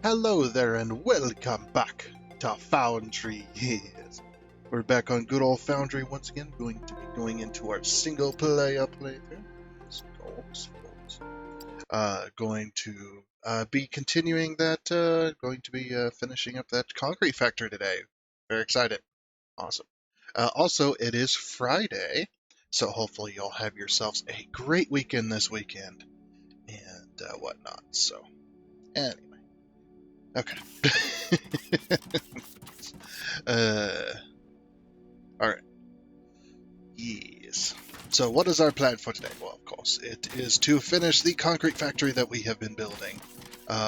Hello there and welcome back to Foundry. Yes. We're back on good old Foundry once again, going to be going into our single player playthrough. Going to be continuing that, going to be finishing up that concrete factory today. Very excited. Awesome. Also, it is Friday, so hopefully you'll have yourselves a great weekend this weekend and whatnot. So, anyway. Okay. Alright. Yes. So what is our plan for today? Well, of course, it is to finish the concrete factory that we have been building.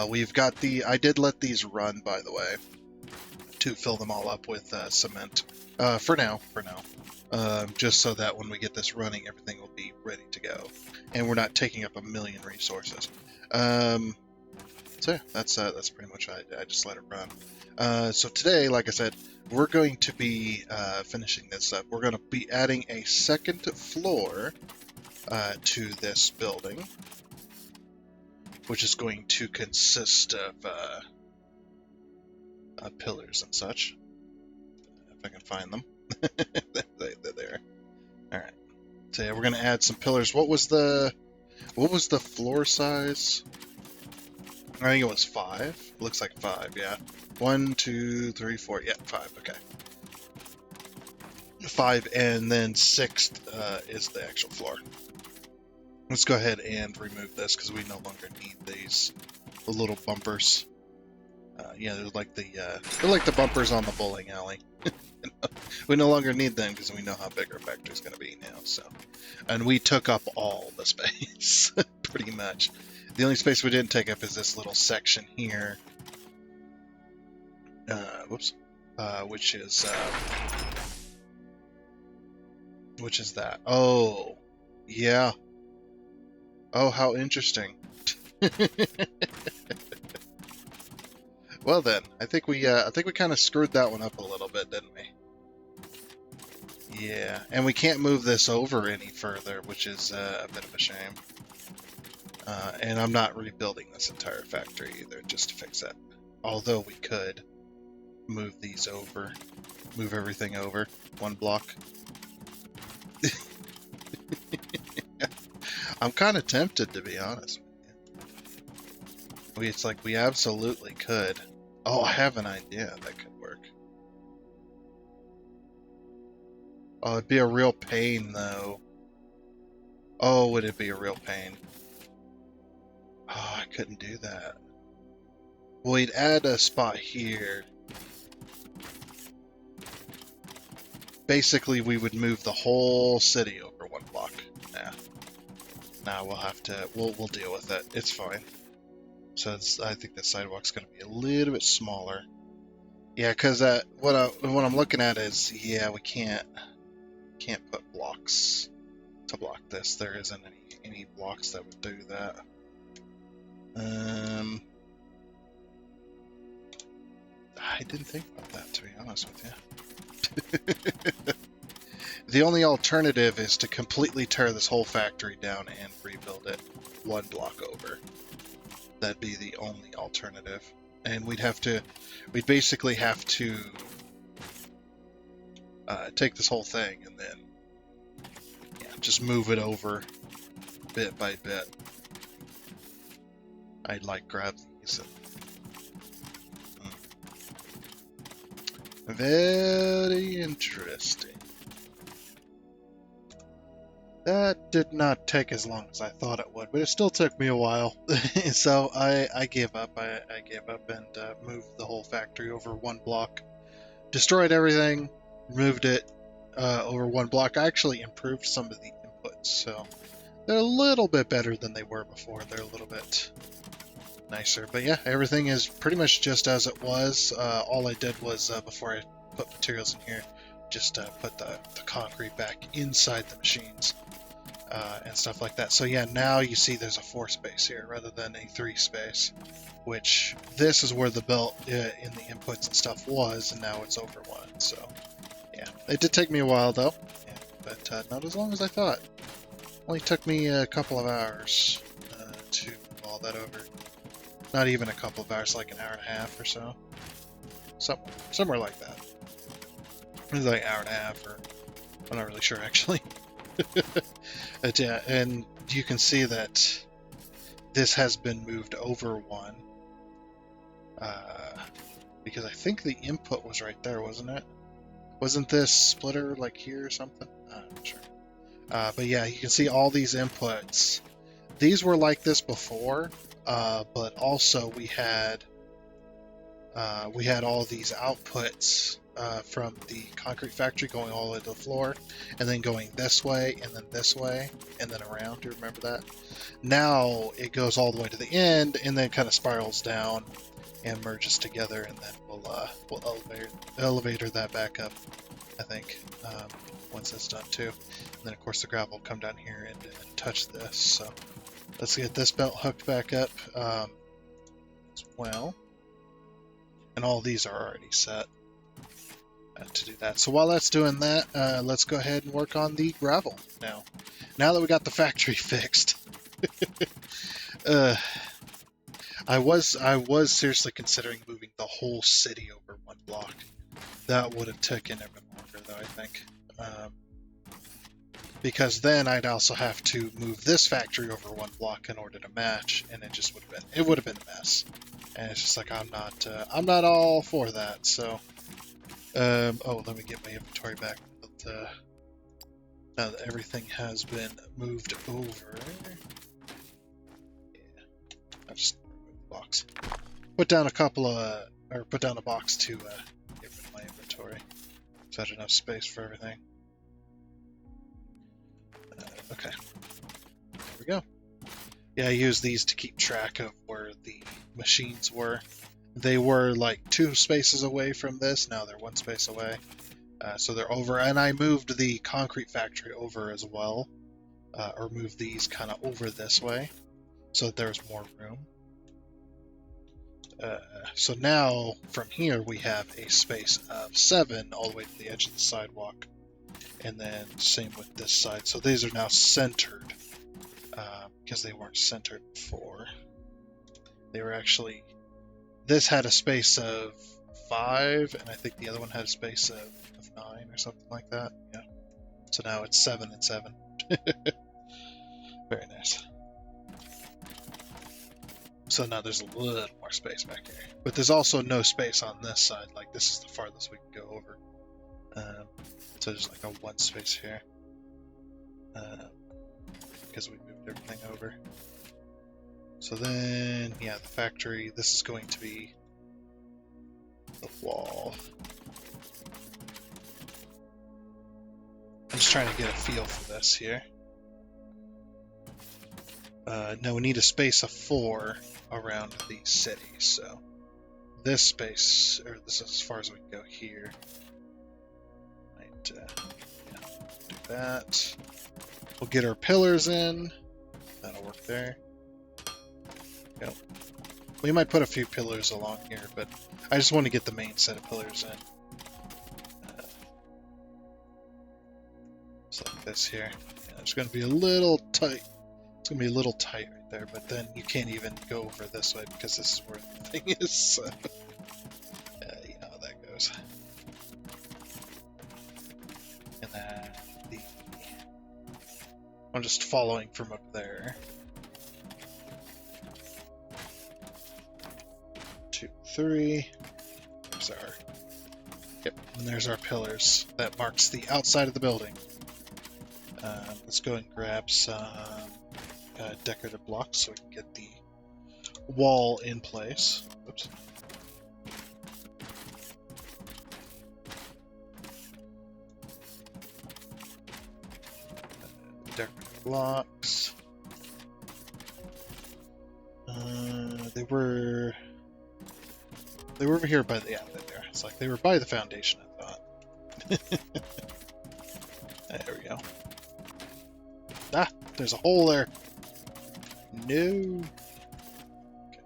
We've got I did let these run, by the way, to fill them all up with cement. For now. Just so that when we get this running, everything will be ready to go. And we're not taking up a million resources. So yeah, that's pretty much I just let it run. So today, like I said, we're going to be finishing this up. We're going to be adding a second floor to this building, which is going to consist of pillars and such. If I can find them. They're there. All right. So yeah, we're going to add some pillars. What was the floor size? I think it was 5. Looks like 5, yeah. 1, 2, 3, 4. Yeah, 5. Okay. 5, and then 6 is the actual floor. Let's go ahead and remove this because we no longer need these little bumpers. Yeah, they're like the bumpers on the bowling alley. We no longer need them because we know how big our factory is going to be now. So, and we took up all the space pretty much. The only space we didn't take up is this little section here. Which is that? Oh, yeah. Oh, how interesting. Well then, I think we kind of screwed that one up a little bit, didn't we? Yeah, and we can't move this over any further, which is a bit of a shame. And I'm not rebuilding this entire factory either, just to fix that. Although we could move these over, move everything over 1 block. I'm kind of tempted, to be honest with you. It's like we absolutely could. Oh, I have an idea that could work. Oh, it'd be a real pain, though. Oh, would it be a real pain? Oh, I couldn't do that. Well, we'd add a spot here. Basically, we would move the whole city over 1 block. Yeah. Now we'll have to. We'll deal with it. It's fine. So I think the sidewalk's going to be a little bit smaller. Yeah, because what I'm looking at is, yeah, we can't put blocks to block this. There isn't any blocks that would do that. I didn't think about that, to be honest with you. The only alternative is to completely tear this whole factory down and rebuild it 1 block over. That'd be the only alternative. And we'd basically have to take this whole thing and then just move it over bit by bit. I'd grab these. Very interesting. That did not take as long as I thought it would, but it still took me a while. So I gave up. I gave up and moved the whole factory over 1 block. Destroyed everything, moved it over 1 block. I actually improved some of the inputs, so they're a little bit better than they were before. They're a little bit nicer. But yeah, everything is pretty much just as it was. All I did was, before I put materials in here, just put the concrete back inside the machines. And stuff like that. So yeah, now you see there's a 4 space here rather than a 3 space, which this is where the belt in the inputs and stuff was, and now it's over 1. So yeah, it did take me a while though, yeah, but not as long as I thought. Only took me a couple of hours to move all that over. Not even a couple of hours, like an hour and a half or so. Somewhere like that. It was like an hour and a half, or I'm not really sure actually. But yeah, and you can see that this has been moved over one. Because I think the input was right there, wasn't it? Wasn't this splitter like here or something? I'm not sure. But yeah, you can see all these inputs. These were like this before, but also we had all these outputs from the concrete factory going all the way to the floor, and then going this way, and then this way, and then around. Do you remember that? Now it goes all the way to the end, and then kind of spirals down and merges together, and then we'll elevator that back up, I think, once it's done too. And then of course the gravel will come down here and touch this. So let's get this belt hooked back up as well. And all these are already set to do that. So while that's doing that, let's go ahead and work on the gravel now. Now that we got the factory fixed. I was seriously considering moving the whole city over one block. That would have taken even longer, though, I think. Because then I'd also have to move this factory over one block in order to match, and it just would have been a mess. And it's just like I'm not all for that. So, oh, let me get my inventory back. But, now that everything has been moved over, yeah, I'll just box. Put down a box to get rid of my inventory. So I had enough space for everything. Okay. There we go. Yeah, I use these to keep track of where the machines were. They were like 2 spaces away from this. Now they're 1 space away. So they're over. And I moved the concrete factory over as well. Or moved these kind of over this way, so that there's more room. So now, from here, we have a space of 7 all the way to the edge of the sidewalk. And then same with this side. So these are now centered, because they weren't centered before. They were actually... This had a space of 5, and I think the other one had a space of 9 or something like that. Yeah. So now it's 7 and 7. Very nice. So now there's a little more space back here. But there's also no space on this side. Like, this is the farthest we can go over. So there's like a 1 space here. Because we moved everything over. So then, yeah, the factory. This is going to be the wall. I'm just trying to get a feel for this here. No, we need a space of 4 around the city, so this space, or this is as far as we can go here. Might yeah, do that. We'll get our pillars in. That'll work there. Yep. We might put a few pillars along here, but I just want to get the main set of pillars in. Just like this here. Yeah, it's going to be a little tight. It's going to be a little tight right there, but then you can't even go over this way because this is where the thing is. So, you know how that goes. And then I'm just following from up there. 2, 3. There's our... Yep, and there's our pillars. That marks the outside of the building. Let's go and grab some decorative blocks so we can get the wall in place. Oops. Decorative blocks. They were over here by the, yeah, there. It's like they were by the foundation, I thought. There we go. Ah, there's a hole there. No. Okay.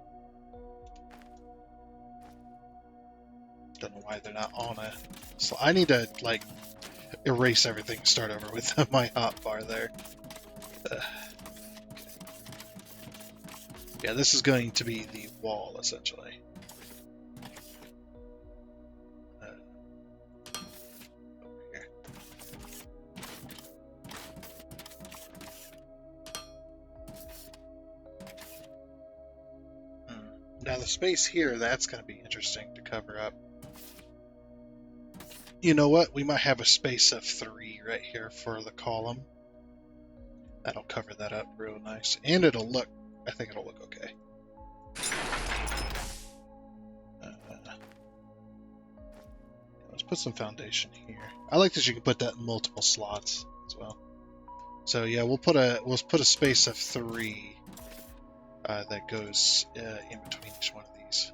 Don't know why they're not on it. So I need to, like, erase everything and start over with my hotbar there. Okay. Yeah, this is going to be the wall, essentially. Over here. Now the space here, that's going to be interesting to cover up. You know what? We might have a space of 3 right here for the column. That'll cover that up real nice. And it'll look, I think it'll look okay. Let's put some foundation here. I like that you can put that in multiple slots as well. So yeah, we'll put a space of 3 that goes in between each one of these.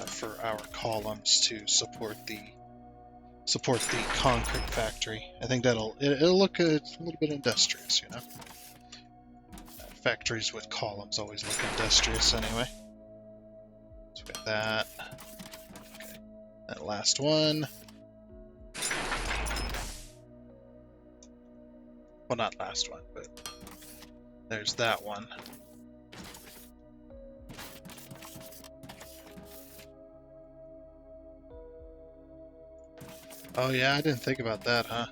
For our columns to support the concrete factory. I think it'll look a little bit industrious, you know. Factories with columns always look industrious anyway. So we got that. Okay. That last one. Well, not last one, but there's that one. Oh yeah, I didn't think about that, huh?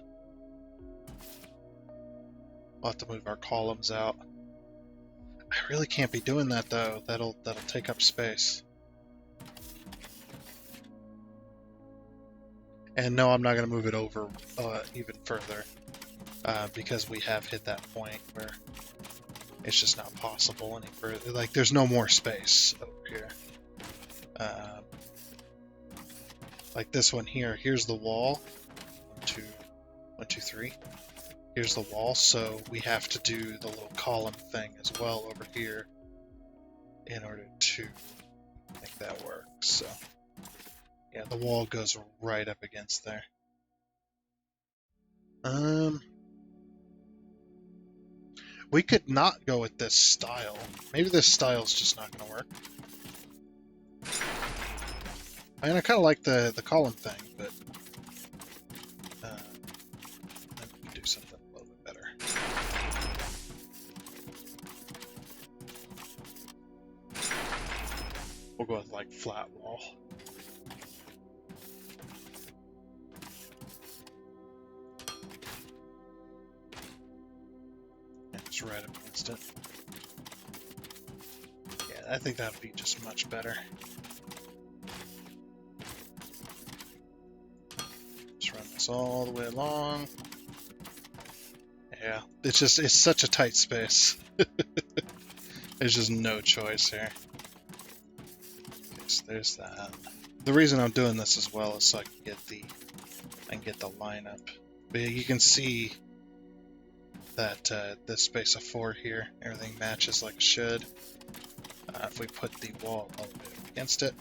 We'll have to move our columns out. I really can't be doing that though. That'll take up space. And no, I'm not going to move it over even further because we have hit that point where it's just not possible any further. Like, there's no more space over here. Like this one here. Here's the wall. 1, 2, 3. Here's the wall, so we have to do the little column thing as well over here in order to make that work. So yeah, the wall goes right up against there. We could not go with this style. Maybe this style's just not going to work. I mean, I kind of like the column thing, but we can do something a little bit better. We'll go with like flat wall. And it's right up against it. Yeah, I think that would be just much better. All the way along. Yeah, it's such a tight space. There's just no choice here. Okay, so there's that. The reason I'm doing this as well is so I can get the lineup. But you can see that this space of 4 here, everything matches like it should. If we put the wall a little bit against it.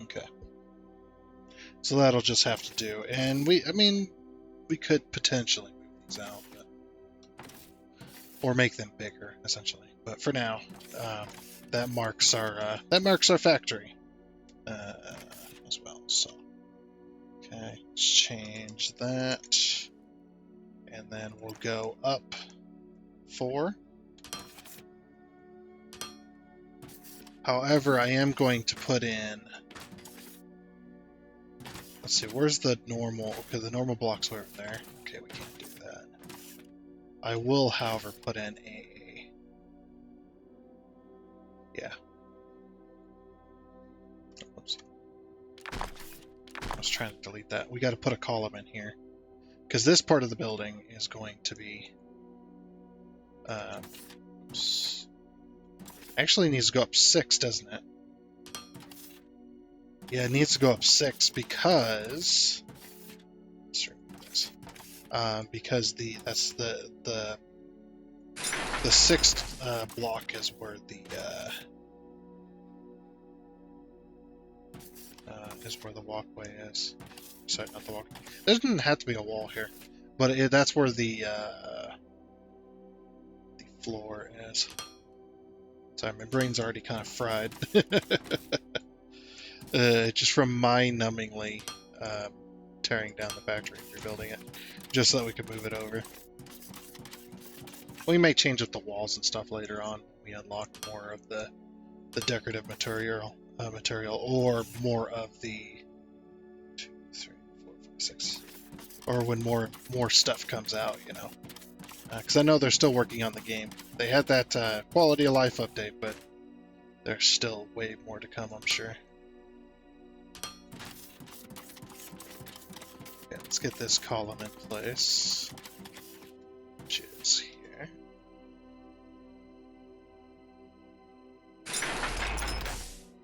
Okay. So that'll just have to do. And we could potentially move these out, but, or make them bigger, essentially. But for now, that marks our factory as well. So, okay, let's change that, and then we'll go up 4. However, I am going to put in. Let's see, where's the normal? Okay, the normal block's over there. Okay, we can't do that. I will, however, put in a... Yeah. Oops. I was trying to delete that. We got to put a column in here. Because this part of the building is going to be... Actually needs to go up 6, doesn't it? Yeah, it needs to go up 6 because because the 6th block is where the walkway is. Sorry, not the walkway. There doesn't have to be a wall here, but that's where the floor is. Sorry, my brain's already kind of fried. Just from mind-numbingly tearing down the factory and rebuilding it, just so that we can move it over. We may change up the walls and stuff later on when we unlock more of the decorative material, or more of the 2, 3, 4, 5, 6, or when more stuff comes out, you know. Because I know they're still working on the game. They had that quality of life update, but there's still way more to come, I'm sure. Okay, let's get this column in place, which is here.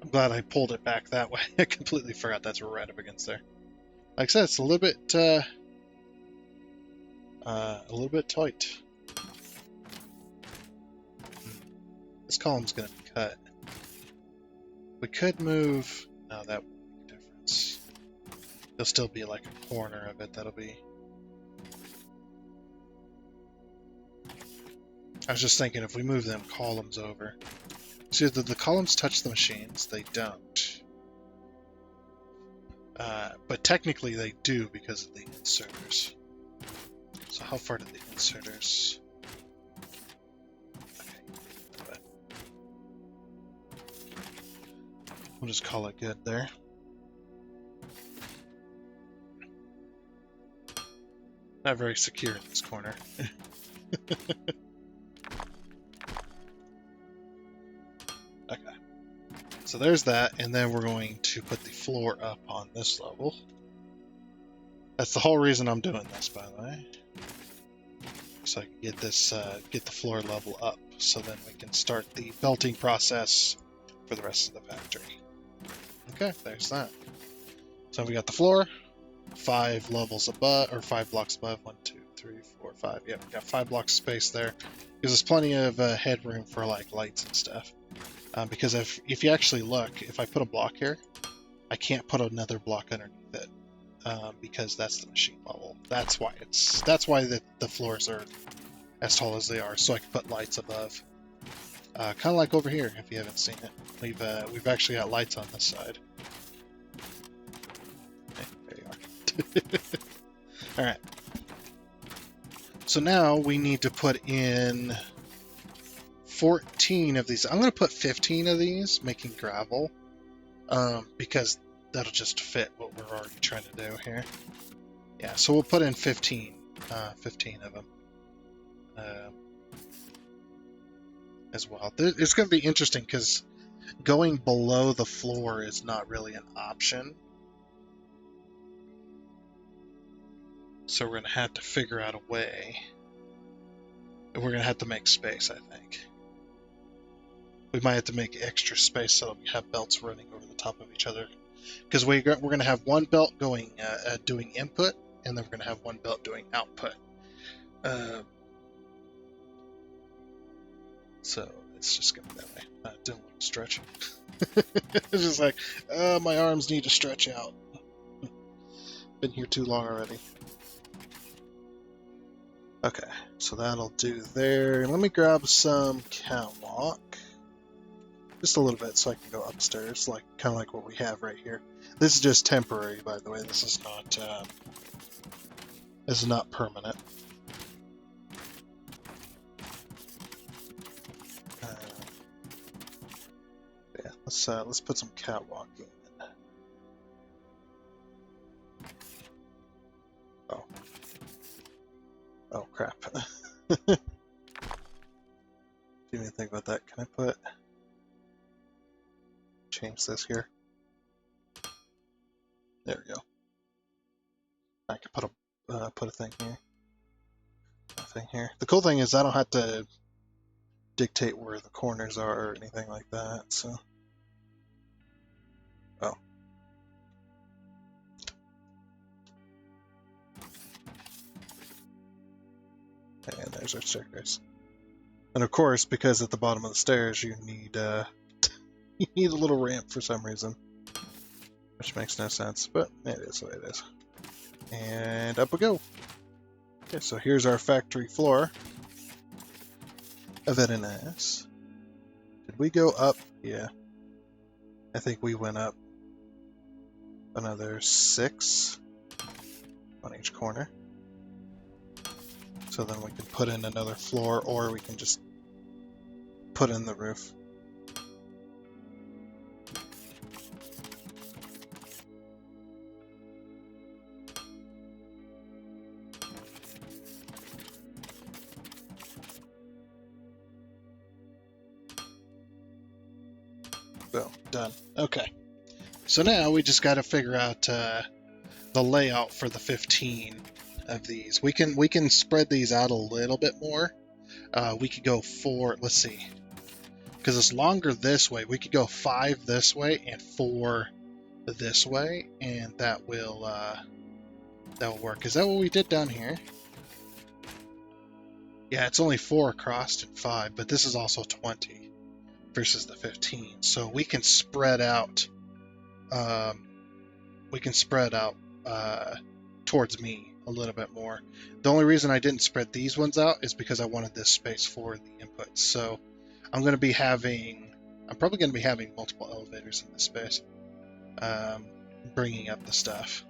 I'm glad I pulled it back that way. I completely forgot that's right up against there. Like I said, it's a little bit tight. This column's gonna be cut. We could move. No, that won't make a difference. There'll still be like a corner of it that'll be. I was just thinking if we move them columns over. See, the columns touch the machines. They don't. But technically they do because of the inserters. So how far do the inserters? Okay. We'll just call it good there. Not very secure in this corner. Okay. So there's that, and then we're going to put the floor up on this level. That's the whole reason I'm doing this, by the way. So I can get this, get the floor level up, so then we can start the belting process for the rest of the factory. Okay, there's that. So we got the floor, 5 levels above, or 5 blocks above. 1, 2, 3, 4, 5. Yep, we got 5 blocks of space there. Gives us plenty of headroom for like lights and stuff. Because if you actually look, if I put a block here, I can't put another block underneath it. Because that's the machine level. That's why the floors are as tall as they are, so I can put lights above. Kind of like over here, if you haven't seen it. We've actually got lights on this side. Okay, there you are. All right. So now we need to put in 14 of these. I'm going to put 15 of these, making gravel, because that'll just fit what we're already trying to do here. Yeah, so we'll put in 15 of them as well. It's going to be interesting because going below the floor is not really an option. So we're going to have to figure out a way. We're going to have to make space, I think. We might have to make extra space so we have belts running over the top of each other. Because we're going to have one belt going doing input, and then we're going to have one belt doing output. So it's just going to be that way. Didn't want to stretch. It's just like, my arms need to stretch out. Been here too long already. Okay, so that'll do there. Let me grab some catwalk. Just a little bit so I can go upstairs, like kind of like what we have right here. This is just temporary, by the way. This is not permanent. Yeah, let's put some catwalk in. Oh crap. Didn't even think about that. Can I change this here? There we go. I can put a thing here. A thing here. The cool thing is I don't have to dictate where the corners are or anything like that. So. Oh. And there's our staircase. And of course, because at the bottom of the stairs you need you need a little ramp for some reason, which makes no sense, but it is what it is. And up we go. Okay, so here's our factory floor. Very nice. Did we go up? Yeah. I think we went up another 6. on each corner. So then we can put in another floor, or we can just put in the roof. Boom, done. Okay. So now we just got to figure out the layout for the 15 of these. We can spread these out a little bit more. We could go 4. Let's see, because it's longer this way. We could go 5 this way and 4 this way, and that will work. Is that what we did down here? Yeah, it's only 4 across and 5, but this is also 20 versus the 15. So we can spread out. Towards me a little bit more. The only reason I didn't spread these ones out is because I wanted this space for the inputs. So I'm probably going to be having multiple elevators in this space, bringing up the stuff.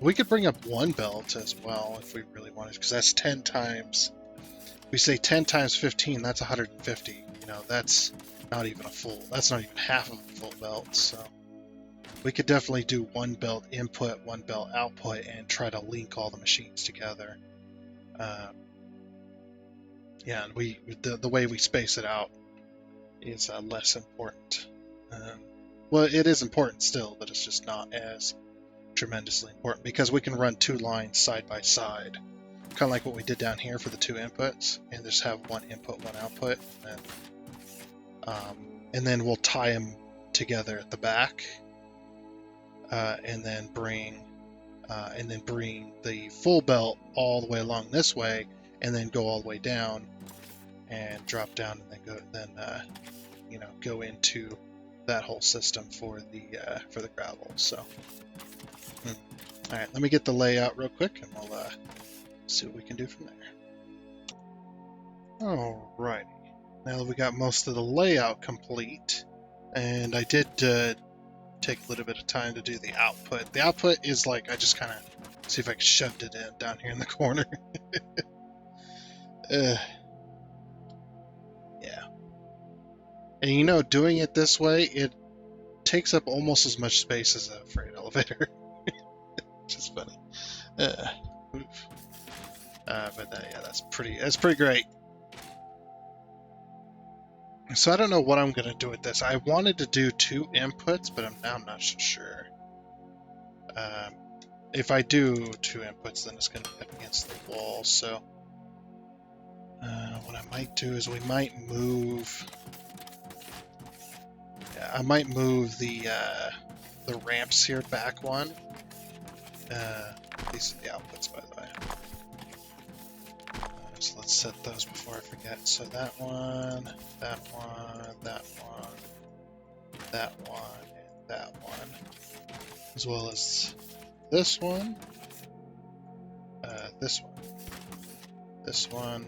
We could bring up one belt as well if we really wanted, because that's 10 times. We say 10 times 15. That's 150. You know, that's not even that's not even half of a full belt. So we could definitely do one belt input, one belt output, and try to link all the machines together. Yeah, and the way we space it out is less important. Well, it is important still, but it's just not as tremendously important because we can run 2 lines side by side, kind of like what we did down here for the 2 inputs, and just have one input, one output, and then we'll tie them together at the back. And then bring the full belt all the way along this way, and then go all the way down, and drop down, and then go into that whole system for the gravel. So, all right, let me get the layout real quick, and we'll see what we can do from there. All right, now that we got most of the layout complete, and I did. Take a little bit of time to do the output. The output is like, I just kind of see if I can shoved it in down here in the corner. Yeah. And you know, doing it this way, it takes up almost as much space as a freight elevator. Just funny. But yeah, that's pretty great. So I don't know what I'm going to do with this. I wanted to do 2 inputs, but I'm not so sure. If I do 2 inputs, then it's going to be up against the wall. So what I might do is we might move. Yeah, I might move the ramps here back one. These are the outputs, by the way. So let's set those before I forget. So that one, that one, that one, that one, and that one. As well as this one, this one, this one,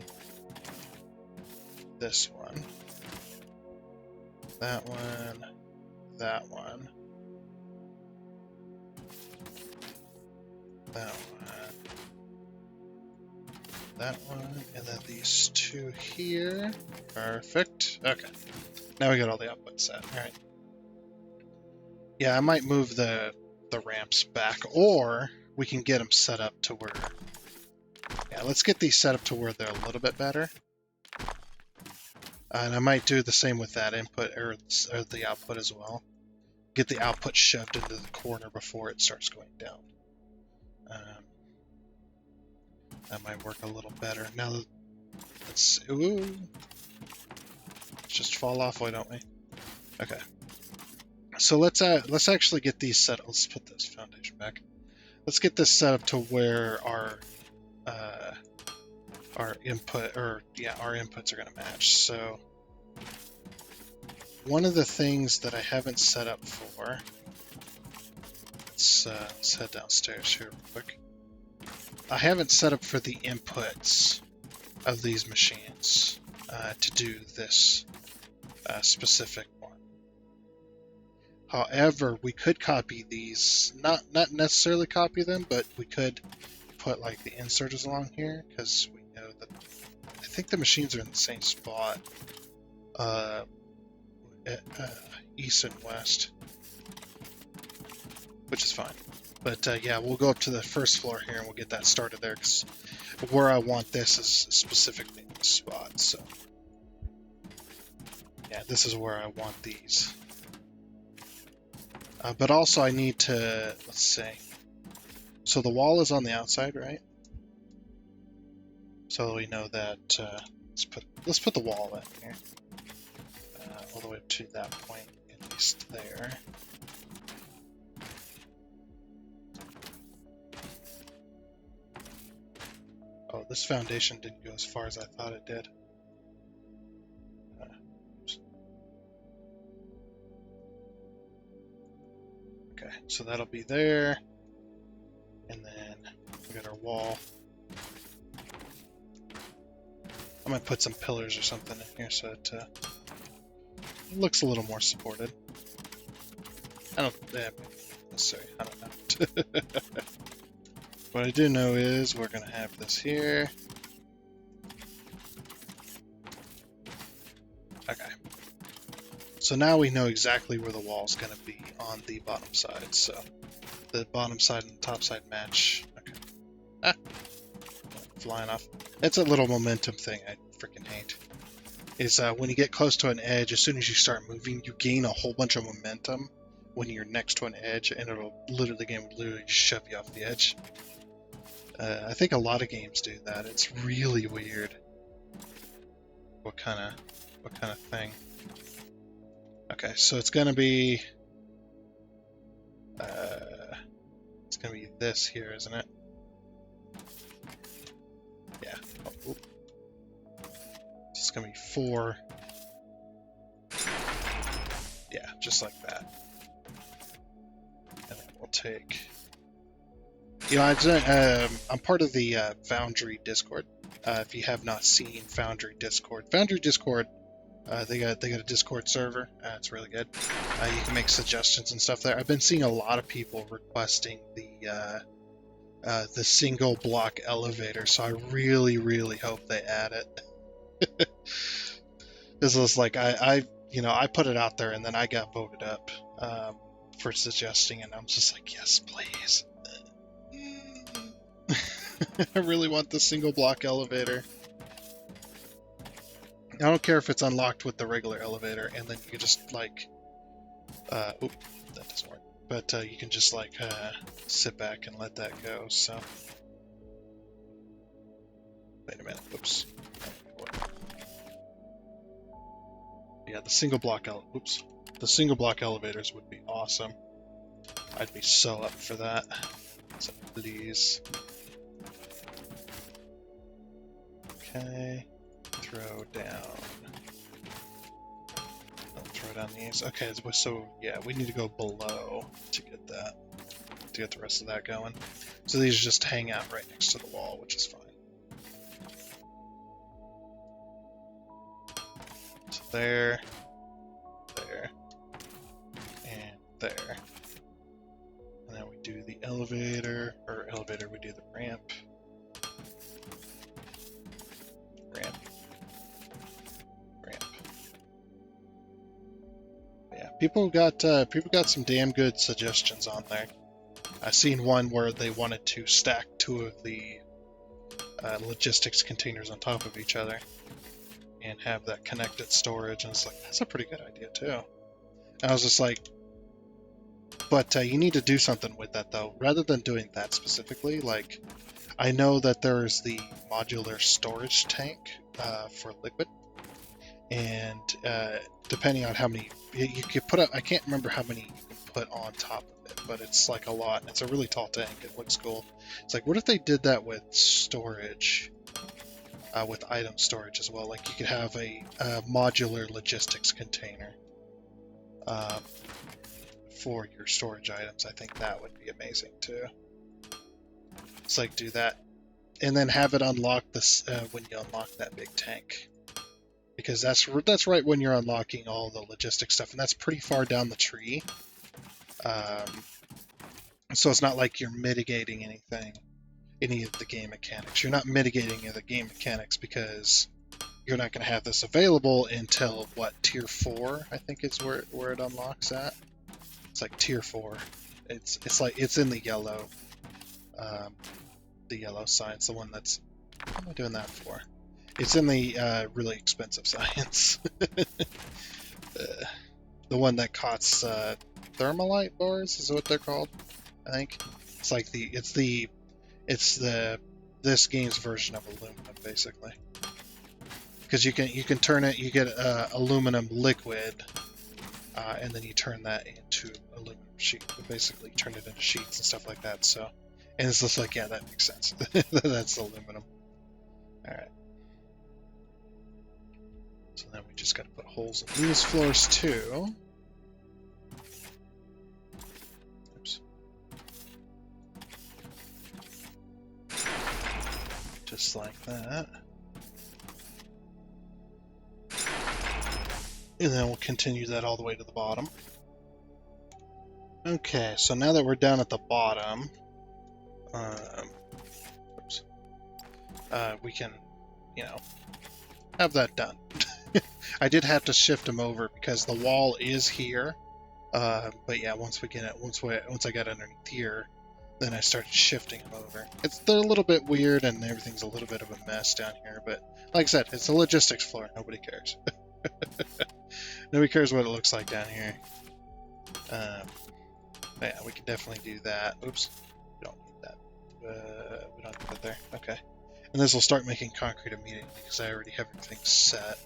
this one, that one, that one, that one, that one, and then these 2 here. Perfect. Okay. Now we got all the outputs set. All right. Yeah, I might move the ramps back, or we can get them set up to where. Yeah, let's get these set up to where they're a little bit better. And I might do the same with that input or the output as well. Get the output shoved into the corner before it starts going down. That might work a little better. Now, let's see. Ooh. Let's just fall off, why don't we? Okay. So let's actually get these set. Let's put this foundation back. Let's get this set up to where our inputs are going to match. So one of the things that I haven't set up for. Let's head downstairs here real quick. I haven't set up for the inputs of these machines to do this specific one. However, we could copy these, not necessarily copy them, but we could put like the inserters along here because we know that I think the machines are in the same spot, uh, east and west, which is fine. But yeah, we'll go up to the first floor here and we'll get that started there because where I want this is specifically in the spot. So yeah, this is where I want these. But also I need to, let's see. So the wall is on the outside, right? So we know that, let's put the wall in here. All the way up to that point, at least there. Oh, this foundation didn't go as far as I thought it did. Okay, so that'll be there. And then we got our wall. I might put some pillars or something in here so it looks a little more supported. I don't necessarily, I don't know. What I do know is we're going to have this here. Okay. So now we know exactly where the wall's going to be on the bottom side. So the bottom side and the top side match. Okay. Ah! Flying off. It's a little momentum thing I freaking hate. Is when you get close to an edge, as soon as you start moving, you gain a whole bunch of momentum when you're next to an edge, and it'll literally shove you off the edge. I think a lot of games do that. It's really weird. What kind of thing? Okay, so it's gonna be this here, isn't it? Yeah. Oh, it's gonna be 4. Yeah, just like that. And then we'll take. You know, I'm part of the Foundry Discord. If you have not seen Foundry Discord, they got a Discord server. It's really good. You can make suggestions and stuff there. I've been seeing a lot of people requesting the single block elevator, so I really hope they add it. This was like I put it out there and then I got voted up for suggesting, and I'm just like, yes, please. I really want the single block elevator. I don't care if it's unlocked with the regular elevator, and then you can just like, that doesn't work. But you can just like sit back and let that go. So, wait a minute. Oops. Yeah, the single block elevators would be awesome. I'd be so up for that. So please. Okay, throw down. Throw down these. Okay, so yeah, we need to go below to get that, to get the rest of that going. So these just hang out right next to the wall, which is fine. So there, and there. And then we do the elevator, we do the ramp. Yeah, people got some damn good suggestions on there. I've seen one where they wanted to stack 2 of the logistics containers on top of each other and have that connected storage, and it's like, that's a pretty good idea too. And I was just like, but you need to do something with that though, rather than doing that specifically. Like, I know that there's the modular storage tank for liquid, and depending on how many you can put up, I can't remember how many you can put on top of it, but it's like a lot, and it's a really tall tank. It looks cool. It's like, what if they did that with storage, with item storage as well? Like, you could have a modular logistics container for your storage items. I think that would be amazing too. It's like, do that, and then have it unlock this when you unlock that big tank. Because that's right when you're unlocking all the logistics stuff, and that's pretty far down the tree. So it's not like you're mitigating anything, any of the game mechanics. You're not mitigating any of the game mechanics because you're not going to have this available until, what, Tier 4, I think is where it unlocks at. It's like Tier 4. It's like, it's in the yellow science, the one that's, what am I doing that for? It's in the really expensive science. The one that costs thermalite bars is what they're called, I think. It's like this game's version of aluminum, basically. Because you can turn it, you get aluminum liquid, and then you turn that into aluminum sheet. You basically turn it into sheets and stuff like that. So, and it's just like, yeah, that makes sense. That's aluminum. All right. So then we just got to put holes in these floors too. Oops. Just like that. And then we'll continue that all the way to the bottom. Okay, so now that we're down at the bottom, we can, have that done. I did have to shift them over because the wall is here. But yeah, once I got underneath here, then I started shifting them over. They're a little bit weird and everything's a little bit of a mess down here, but like I said, it's a logistics floor. Nobody cares. Nobody cares what it looks like down here. Yeah, we can definitely do that. Oops, we don't need that. We don't need that there. Okay. And this will start making concrete immediately because I already have everything set.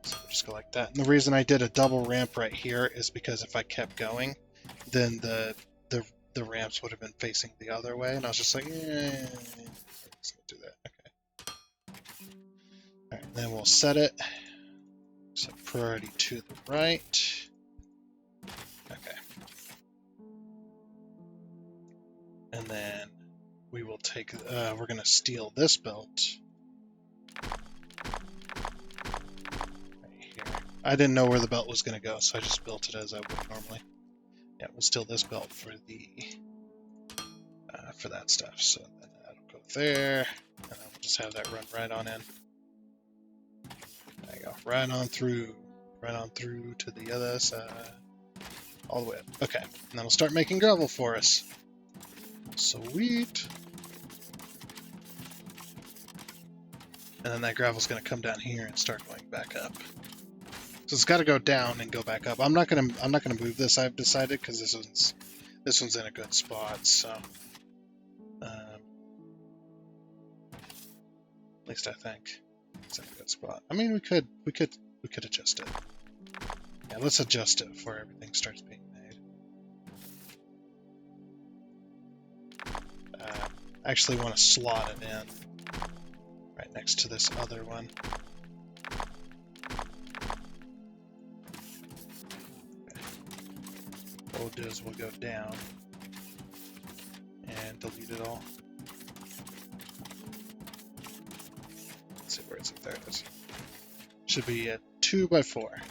So we'll just go like that. And the reason I did a double ramp right here is because if I kept going, then the ramps would have been facing the other way, and I was just like, let's do that. Okay. All right, then we'll set it. So priority to the right. Okay. And then we will take, we're going to steal this belt. Right here. I didn't know where the belt was going to go, so I just built it as I would normally. Yeah, we'll steal this belt for for that stuff. So then that'll go there, and then we'll just have that run right on in. There you go, right on through to the other side, all the way up. Okay, and then we'll start making gravel for us. Sweet. And then that gravel's going to come down here and start going back up. So it's got to go down and go back up. I'm not gonna move this. I've decided because this one's in a good spot. So at least I think it's in a good spot. I mean, we could adjust it. Yeah, let's adjust it before everything starts being made. I actually want to slot it in right next to this other one. What we'll do is we'll go down and delete it all. Let's see, where is it? There it is. Should be a 2x4.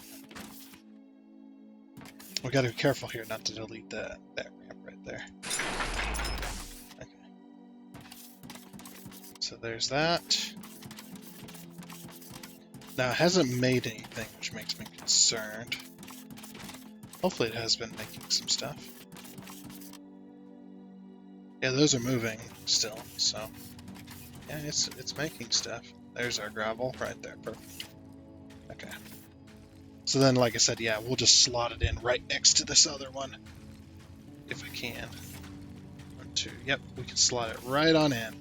We gotta be careful here not to delete that ramp right there. Okay. So there's that. Now it hasn't made anything, which makes me concerned. Hopefully it has been making some stuff. Yeah, those are moving still, so yeah, it's making stuff. There's our gravel right there, perfect. Okay. So then, like I said, yeah, we'll just slot it in right next to this other one, if I can. 1, 2, yep, we can slot it right on in.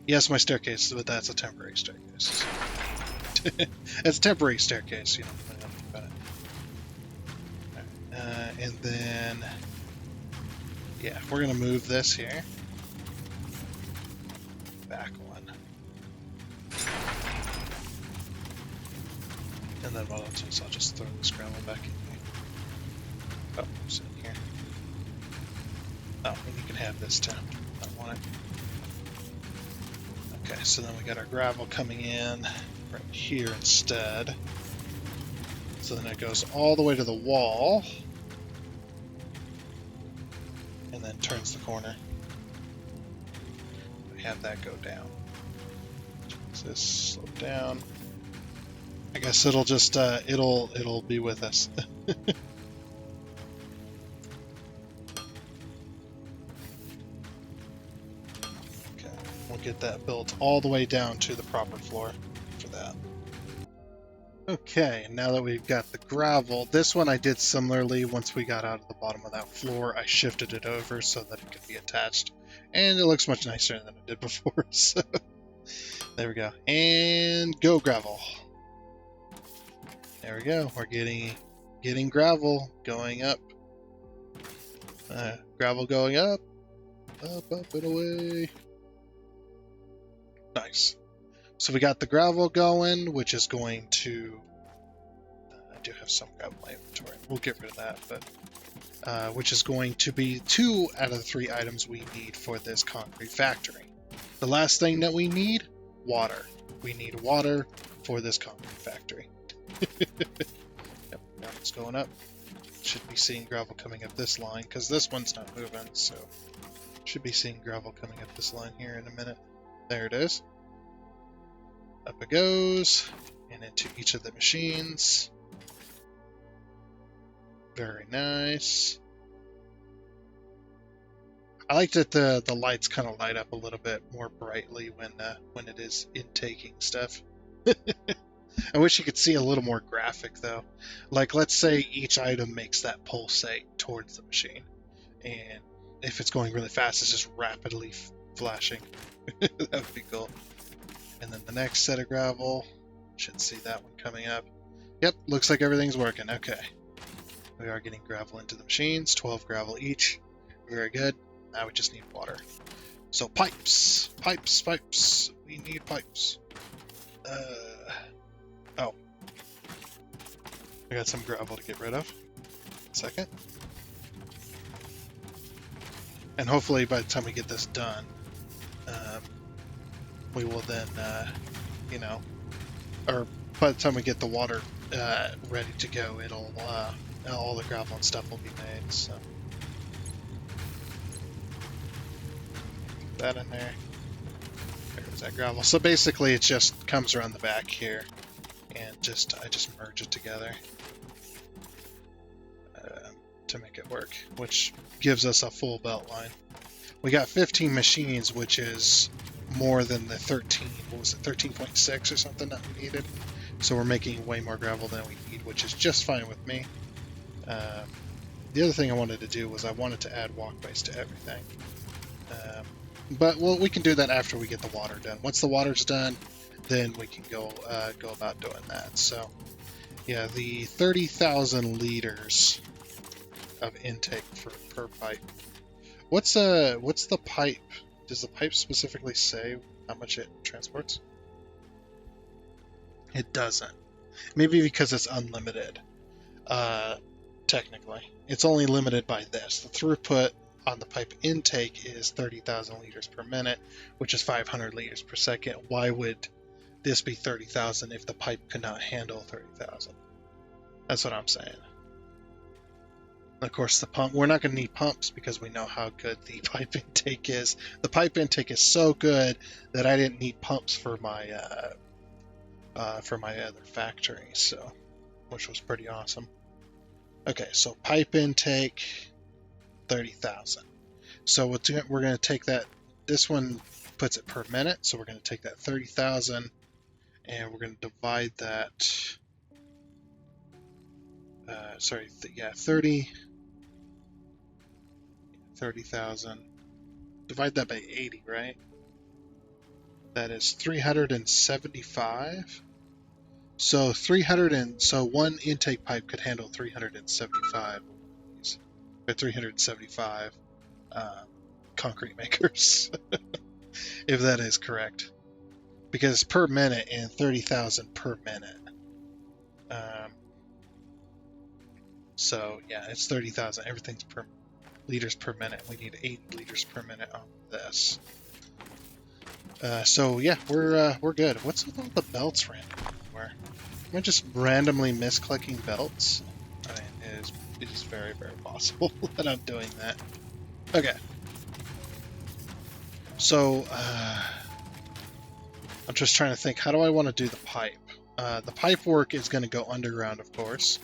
Yes, my staircase, but that's a temporary staircase. It's a temporary staircase, you know. And then, yeah, we're gonna move this here. Back one. And then what I'll do is I'll just throw this gravel back in here. Oh, it's in here. Oh, and you can have this too. I want it. Okay, so then we got our gravel coming in right here instead. So then it goes all the way to the wall, and then turns the corner. We have that go down. So this slow down. I guess it'll just it'll be with us. Okay, we'll get that built all the way down to the proper floor for that. Okay, now that we've got the gravel, this one I did similarly. Once we got out of the bottom of that floor, I shifted it over so that it could be attached, and it looks much nicer than it did before. So there we go, and go gravel. There we go. We're getting gravel going up. Gravel going up, up and away. Nice. So we got the gravel going, which is going to. I do have some gravel in my inventory. We'll get rid of that, but which is going to be 2 out of the 3 items we need for this concrete factory. The last thing that we need, water. We need water for this concrete factory. Yep, now it's going up. Should be seeing gravel coming up this line because this one's not moving, so should be seeing gravel coming up this line here in a minute. There it is. Up it goes, and into each of the machines. Very nice. I like that the lights kind of light up a little bit more brightly when it is intaking stuff. I wish you could see a little more graphic though. Like let's say each item makes that pulsate towards the machine, and if it's going really fast, it's just rapidly flashing. That would be cool. And then the next set of gravel, should see that one coming up. Yep, looks like everything's working. Okay. We are getting gravel into the machines, 12 gravel each. Very good. Now we just need water. So pipes, pipes, pipes. We need pipes. Oh. I got some gravel to get rid of. Second. And hopefully by the time we get this done, we will then, you know, or by the time we get the water ready to go, it'll, all the gravel and stuff will be made, so. Put that in there. There's that gravel. So basically it just comes around the back here, and I just merge it together to make it work, which gives us a full belt line. We got 15 machines, which is more than the 13, what was it, 13.6 or something that we needed. So we're making way more gravel than we need, which is just fine with me. The other thing I wanted to do was I wanted to add walkways to everything. But well, we can do that after we get the water done. Once the water's done, then we can go about doing that. So yeah, the 30,000 liters of intake per pipe. What's the pipe? Does the pipe specifically say how much it transports? It doesn't. Maybe because it's unlimited. Technically, it's only limited by this. The throughput on the pipe intake is 30,000 liters per minute, which is 500 liters per second. Why would this be 30,000 if the pipe could not handle 30,000? That's what I'm saying. Of course, the pump, we're not going to need pumps because we know how good the pipe intake is. The pipe intake is so good that I didn't need pumps for my other factory, so, which was pretty awesome. Okay, so pipe intake, 30,000. So we're going to take that, this one puts it per minute, so we're going to take that 30,000 and we're going to divide that, 30,000. Divide that by 80, right? That is 375. So one intake pipe could handle 375 or 375 concrete makers, if that is correct, because it's per minute and 30,000 per minute. So yeah, it's 30,000. Everything's per liters per minute. We need 80 liters per minute on this. So yeah, we're good. What's with all the belts random everywhere? Am I just randomly misclicking belts? I mean, it is very, very possible that I'm doing that. Okay. So, I'm just trying to think, how do I want to do the pipe? The pipe work is going to go underground, of course.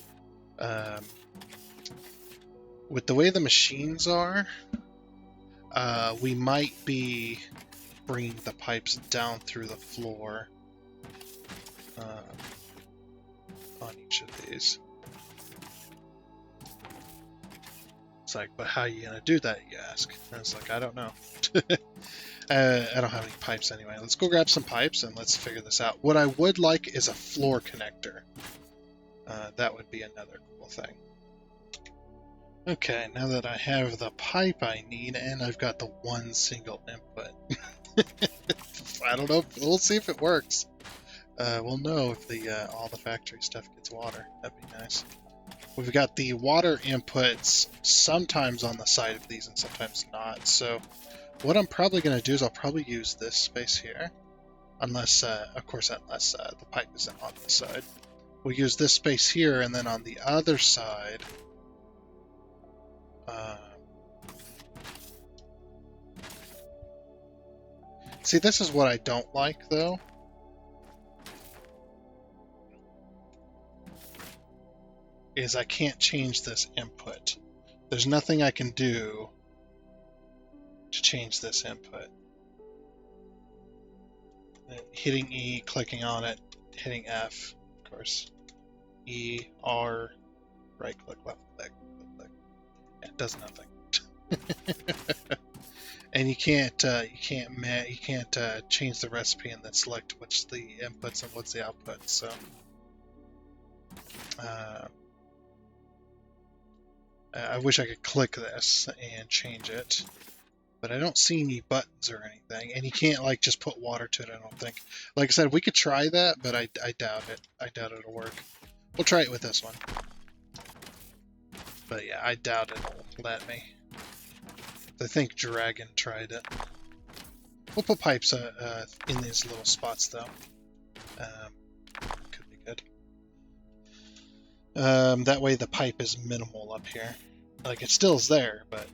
With the way the machines are, we might be bringing the pipes down through the floor on each of these. It's like, but how are you going to do that, you ask? And it's like, I don't know. I don't have any pipes anyway. Let's go grab some pipes and let's figure this out. What I would like is a floor connector. That would be another cool thing. Okay, now that I have the pipe I need and I've got the one single input. I don't know. We'll see if it works. We'll know if all the factory stuff gets water. That'd be nice. We've got the water inputs sometimes on the side of these and sometimes not. So what I'm probably going to do is I'll probably use this space here. Unless, of course, unless the pipe isn't on the side. We'll use this space here, and then on the other side... See, this is what I don't like, though. Is I can't change this input. There's nothing I can do to change this input. Hitting E, clicking on it, hitting F, of course. E, R, right click, left click, left click. It does nothing. And you can't change the recipe and then select which the inputs and what's the output. So I wish I could click this and change it, but I don't see any buttons or anything. And you can't like just put water to it. I don't think. Like I said, we could try that, but I doubt it. I doubt it'll work. We'll try it with this one. But yeah, I doubt it'll let me. I think Dragon tried it. We'll put pipes in these little spots, though. Could be good. That way the pipe is minimal up here. Like, it still is there, but...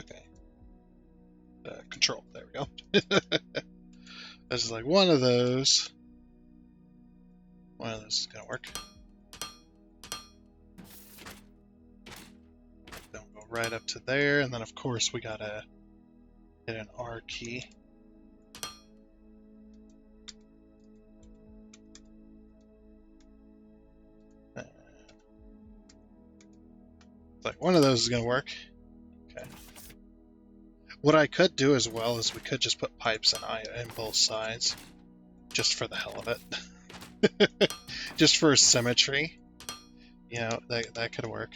okay. Control. There we go. This is like one of those. One of those is going to work. Right up to there, and then of course we gotta hit an R key. Like one of those is gonna work. Okay. What I could do as well is we could just put pipes in both sides, just for the hell of it, just for symmetry. You know, that could work.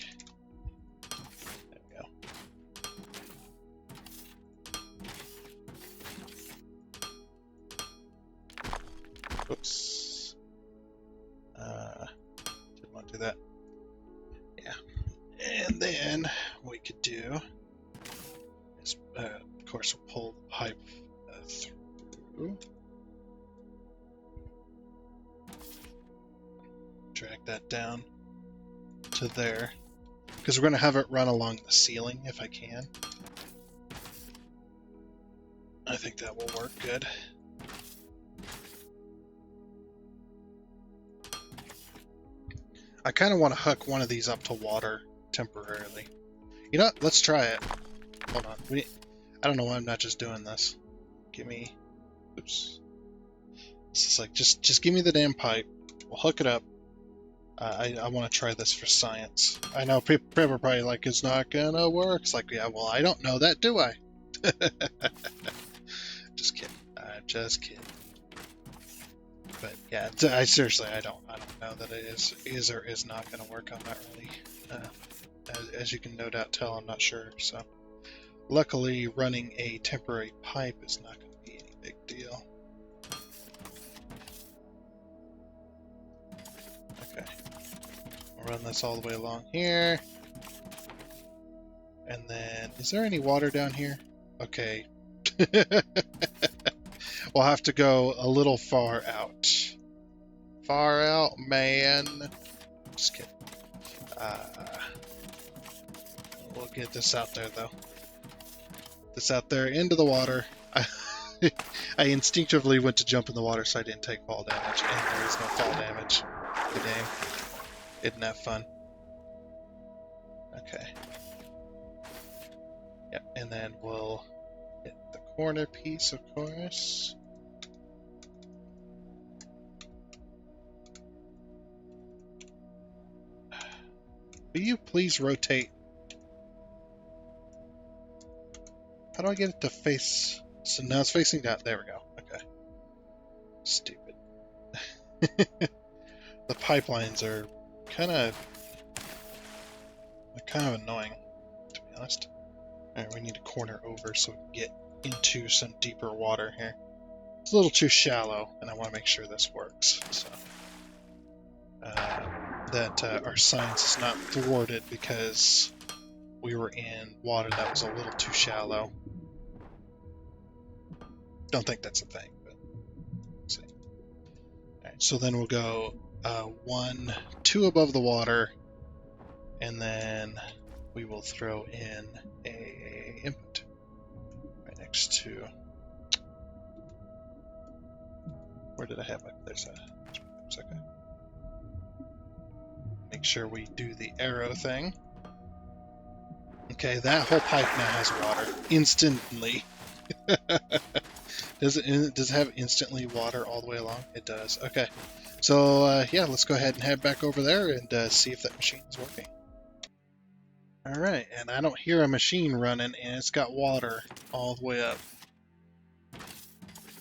Oops. Didn't want to do that. Yeah. And then what we could do is, of course, we'll pull the pipe through. Drag that down to there. Because we're going to have it run along the ceiling if I can. I think that will work good. I kind of want to hook one of these up to water temporarily. You know what? Let's try it. Hold on. I don't know why I'm not just doing this. Give me... Oops. It's just like, just give me the damn pipe. We'll hook it up. I want to try this for science. I know people are probably like, it's not gonna work. It's like, yeah, well, I don't know that, do I? Just kidding. I'm just kidding. But yeah, I seriously, I don't know that it is or is not going to work. I'm not really, as you can no doubt tell, I'm not sure. So, luckily, running a temporary pipe is not going to be any big deal. Okay, I'll run this all the way along here, and then is there any water down here? Okay. We'll have to go a little far out. Far out, man. Just kidding. We'll get this out there, though. This out there into the water. I instinctively went to jump in the water so I didn't take fall damage, and there is no fall damage in the game. Isn't that fun? Okay. Yep, and then we'll hit the corner piece, of course. Will you please rotate? How do I get it to face? So now it's facing down. There we go. Okay. Stupid. The pipelines are kind of annoying, to be honest. Alright, we need to corner over so we can get into some deeper water here. It's a little too shallow, and I want to make sure this works. So that our science is not thwarted because we were in water that was a little too shallow. Don't think that's a thing, but let's see. Alright, so then we'll go 1, 2 above the water, and then we will throw in a input right next to. Where did I have it? There's okay. Make sure we do the arrow thing. Okay, that whole pipe now has water instantly. Does it have instantly water all the way along? It does. Okay, so yeah, let's go ahead and head back over there and see if that machine is working. All right, and I don't hear a machine running, and it's got water all the way up.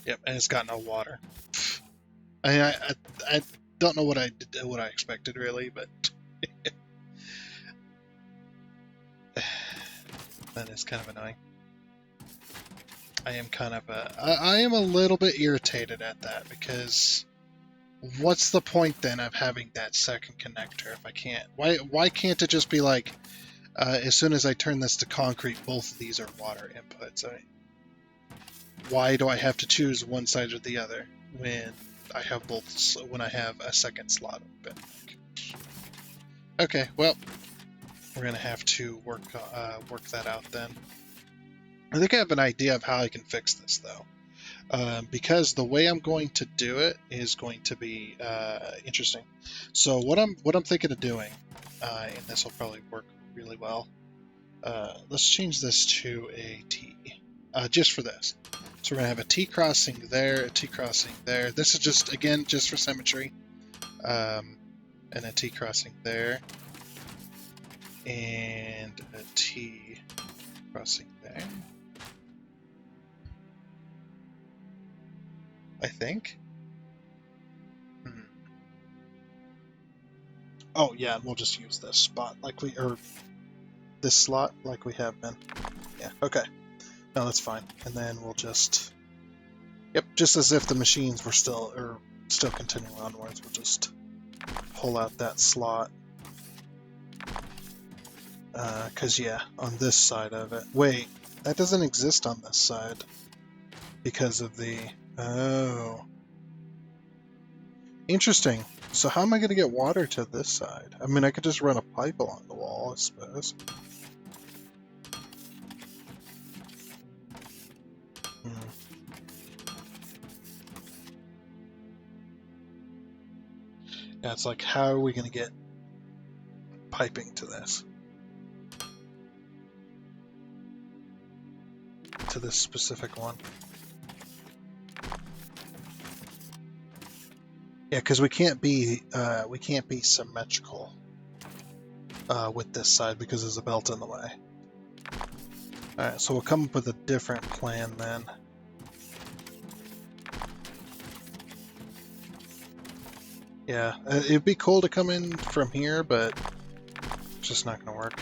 Yep, and it's got no water. I don't know what I expected really, but that is kind of annoying. I am a little bit irritated at that, because what's the point then of having that second connector if I can't? Why can't it just be like, as soon as I turn this to concrete, both of these are water inputs? Why do I have to choose one side or the other when I have both? When I have a second slot open? Okay, well, we're gonna have to work that out then. I think I have an idea of how I can fix this though, because the way I'm going to do it is going to be interesting. So what I'm thinking of doing, and this will probably work really well. Let's change this to a T, just for this. So we're gonna have a T crossing there, a T crossing there. This is just, again, just for symmetry, and a T crossing there, and a T crossing there. I think. Oh yeah, and we'll just use this spot or this slot like we have been. Yeah, okay. No, that's fine. And then we'll just, yep, just as if the machines were still continuing onwards, we'll just pull out that slot. Cause yeah, on this side of it. Wait, that doesn't exist on this side because of the. Oh. Interesting. So how am I going to get water to this side? I mean, I could just run a pipe along the wall, I suppose. Yeah, it's like, how are we going to get piping to this? To this specific one? Yeah, because we can't be symmetrical with this side because there's a belt in the way. All right, so we'll come up with a different plan then. Yeah, it'd be cool to come in from here, but it's just not going to work.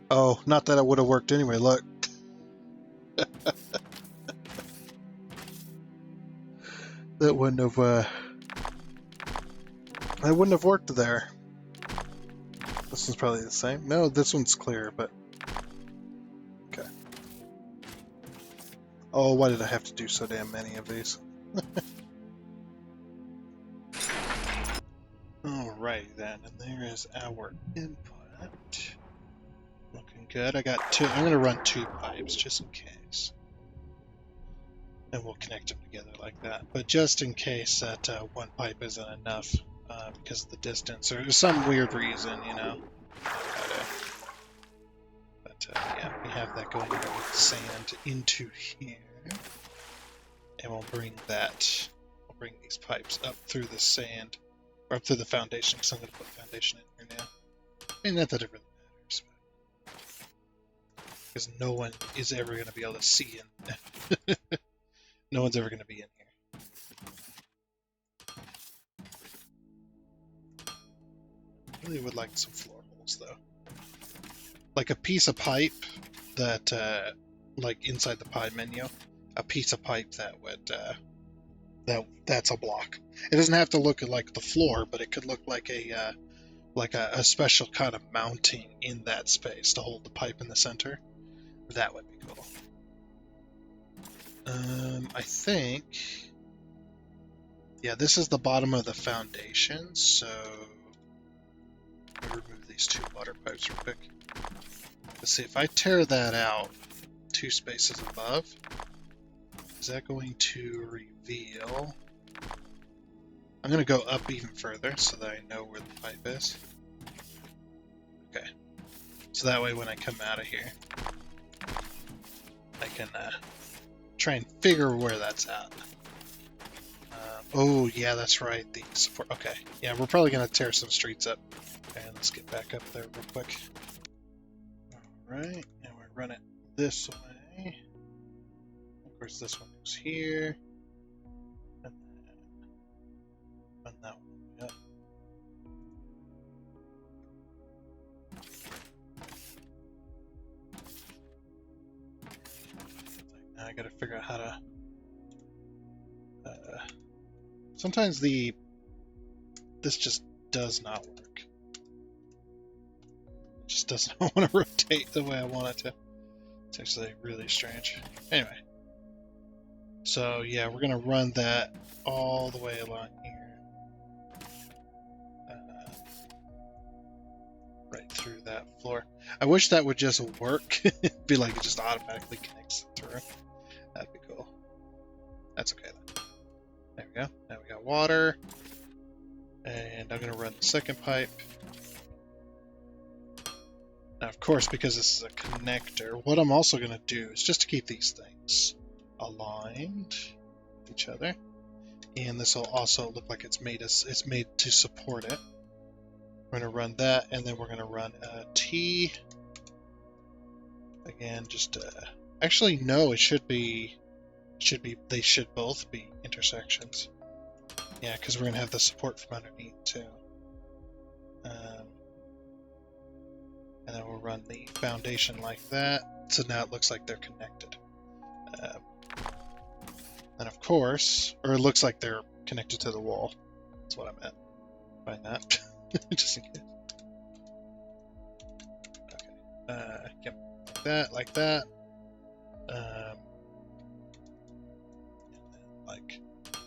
Oh, not that it would have worked anyway. Look. That wouldn't have worked there. This one's probably the same. No, this one's clear, but okay. Oh, why did I have to do so damn many of these? Alrighty then, and there is our input. Looking good. I got two. I'm going to run two pipes just in case. And we'll connect them together like that. But just in case that one pipe isn't enough because of the distance or some weird reason, you know. But yeah, we have that going there with sand into here. And we'll bring these pipes up through the sand, or up through the foundation, because I'm going to put foundation in here now. I mean, not that it really matters, because no one is ever going to be able to see in. No one's ever going to be in here. I really would like some floor holes, though. Like a piece of pipe that, like inside the pie menu, a piece of pipe that would, that's a block. It doesn't have to look like the floor, but it could look like a special kind of mounting in that space to hold the pipe in the center. That would be cool. I think, yeah, this is the bottom of the foundation, so let me remove these two water pipes real quick. Let's see, if I tear that out 2 spaces above, is that going to reveal? I'm going to go up even further so that I know where the pipe is. Okay. So that way when I come out of here, I can try and figure where that's at. Oh, yeah, that's right. The support. Okay. Yeah, we're probably going to tear some streets up. Okay, let's get back up there real quick. Alright, and we run it this way. Of course, this one goes here. And then run that one up. Now I gotta figure out how to... sometimes this just does not work. It just does not want to rotate the way I want it to. It's actually really strange. Anyway. So yeah, we're gonna run that all the way along here. Right through that floor. I wish that would just work. It'd be like it just automatically connects through. That'd be cool. That's okay then. There we go. Now we got water. And I'm going to run the second pipe. Now, of course, because this is a connector, what I'm also going to do is just to keep these things aligned with each other. And this will also look like it's made to support it. We're going to run that, and then we're going to run a T. Again, just actually no, it should be they should both be intersections. Yeah, because we're going to have the support from underneath too. And then we'll run the foundation like that. So now it looks like they're connected. And of course, or it looks like they're connected to the wall. That's what I meant by that. Just in case. Okay. Yep. Like that. Like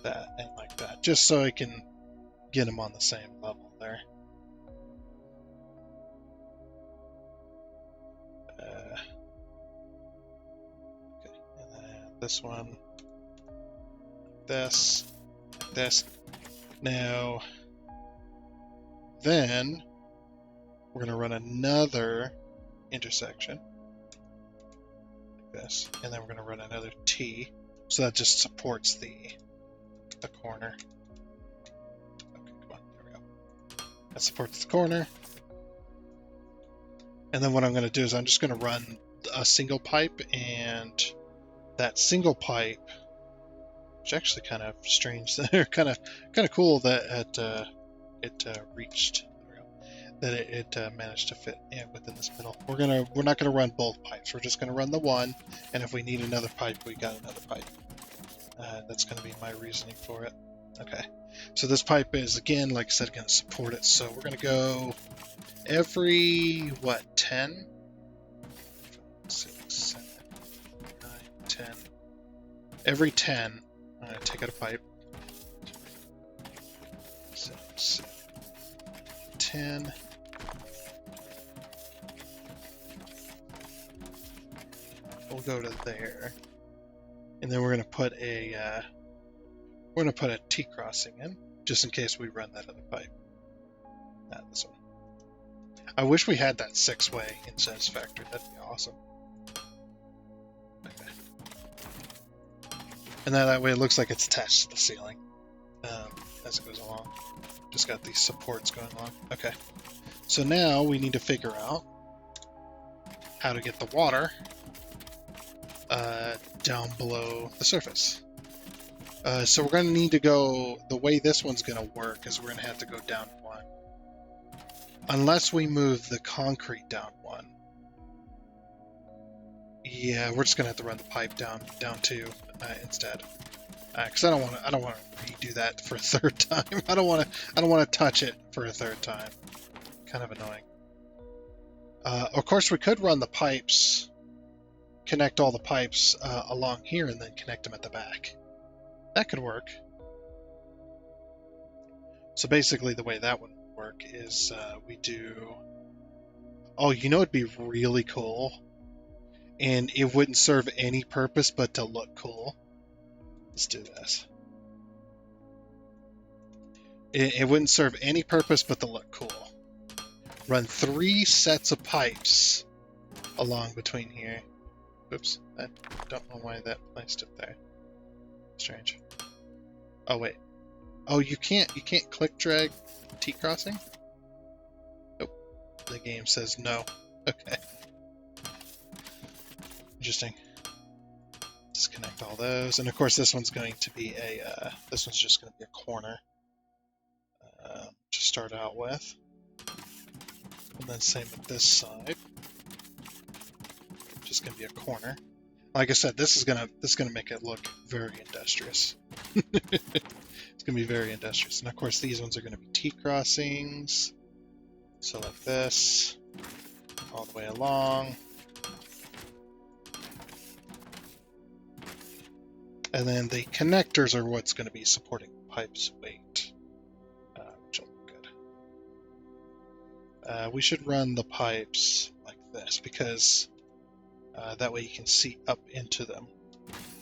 that, and like that. Just so I can get them on the same level there. Okay. And then this one. This. Now, then we're going to run another intersection like this, and then we're going to run another T, so that just supports the corner. Okay, come on, there we go. That supports the corner. And then what I'm going to do is I'm just going to run a single pipe, and that single pipe, which actually kind of strange, kind of cool that it reached, that it managed to fit within this middle. We're not gonna run both pipes. We're just gonna run the one, and if we need another pipe, we got another pipe. That's gonna be my reasoning for it. Okay, so this pipe is, again, like I said, gonna support it. So we're gonna go every 10, 6, 7, 8, 9, 10. every 10, I'm going to take out a pipe. 6, 10. We'll go to there. And then we're going to put a T-crossing in, just in case we run that other pipe. Not this one. I wish we had that 6-way in Satisfactory. That'd be awesome. Okay. And that way it looks like it's attached to the ceiling as it goes along. Just got these supports going along. Okay. So now we need to figure out how to get the water down below the surface. So we're going to need to go, the way this one's going to work is we're going to have to go down 1. Unless we move the concrete down 1. Yeah, we're just going to have to run the pipe down 2 instead. Because I don't want to redo that for a third time. I don't want to touch it for a third time. Kind of annoying. Of course, we could run the pipes, connect all the pipes along here, and then connect them at the back. That could work. So basically, the way that would work is we do. Oh, you know, it'd be really cool, and it wouldn't serve any purpose but to look cool. Let's do this. It wouldn't serve any purpose but to look cool. Run 3 sets of pipes along between here. Oops, I don't know why that placed it there. Strange. Oh wait. Oh, you can't click drag T-crossing? Nope. The game says no. Okay. Interesting. Disconnect all those, and of course this one's going to be this one's just going to be a corner to start out with, and then same with this side, just going to be a corner. Like I said, this is gonna make it look very industrious. It's gonna be very industrious, and of course these ones are going to be T-crossings, so like this, all the way along. And then the connectors are what's going to be supporting the pipe's weight, which will look good. We should run the pipes like this because that way you can see up into them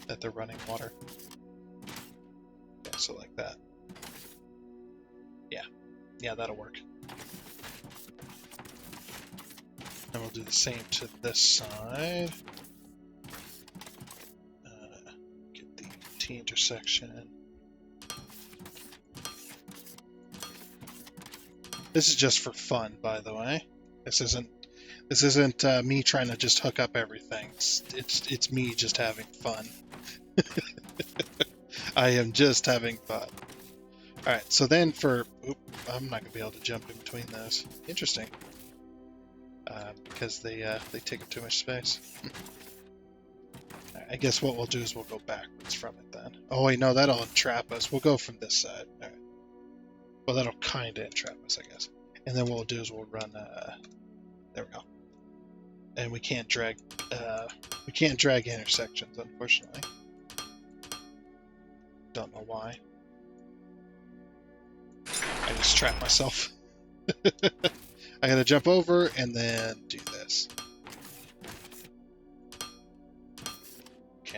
that they're running water. Okay, so like that. Yeah, that'll work. And we'll do the same to this side. Intersection. This is just for fun, by the way. This isn't me trying to just hook up everything. It's me just having fun. I am just having fun. All right. So then I'm not gonna be able to jump in between those. Interesting. Because they take up too much space. I guess what we'll do is we'll go backwards from it then. Oh wait, no, that'll entrap us. We'll go from this side. All right. Well, that'll kind of entrap us, I guess. And then what we'll do is we'll run. There we go. And we can't drag intersections, unfortunately. Don't know why. I just trapped myself. I gotta jump over and then do this.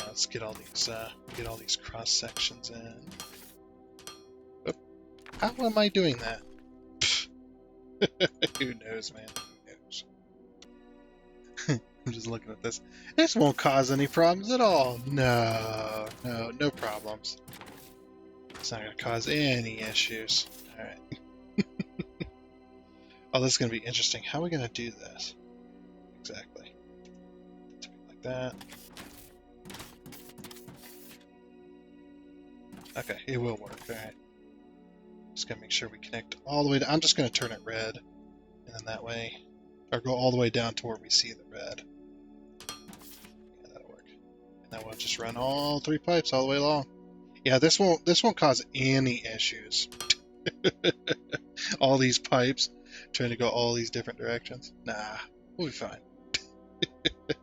Let's get all these cross sections in. Oop. How am I doing that? Who knows, man? Who knows? I'm just looking at this. This won't cause any problems at all. No problems. It's not going to cause any issues. All right. Oh, this is going to be interesting. How are we going to do this? Exactly. Like that. Okay, it will work. Alright. Just gotta make sure we connect all the way down. I'm just gonna turn it red. And then that way, or go all the way down to where we see the red. Yeah, that'll work. And then we'll just run all 3 pipes all the way along. Yeah, this won't cause any issues. All these pipes trying to go all these different directions. Nah, we'll be fine.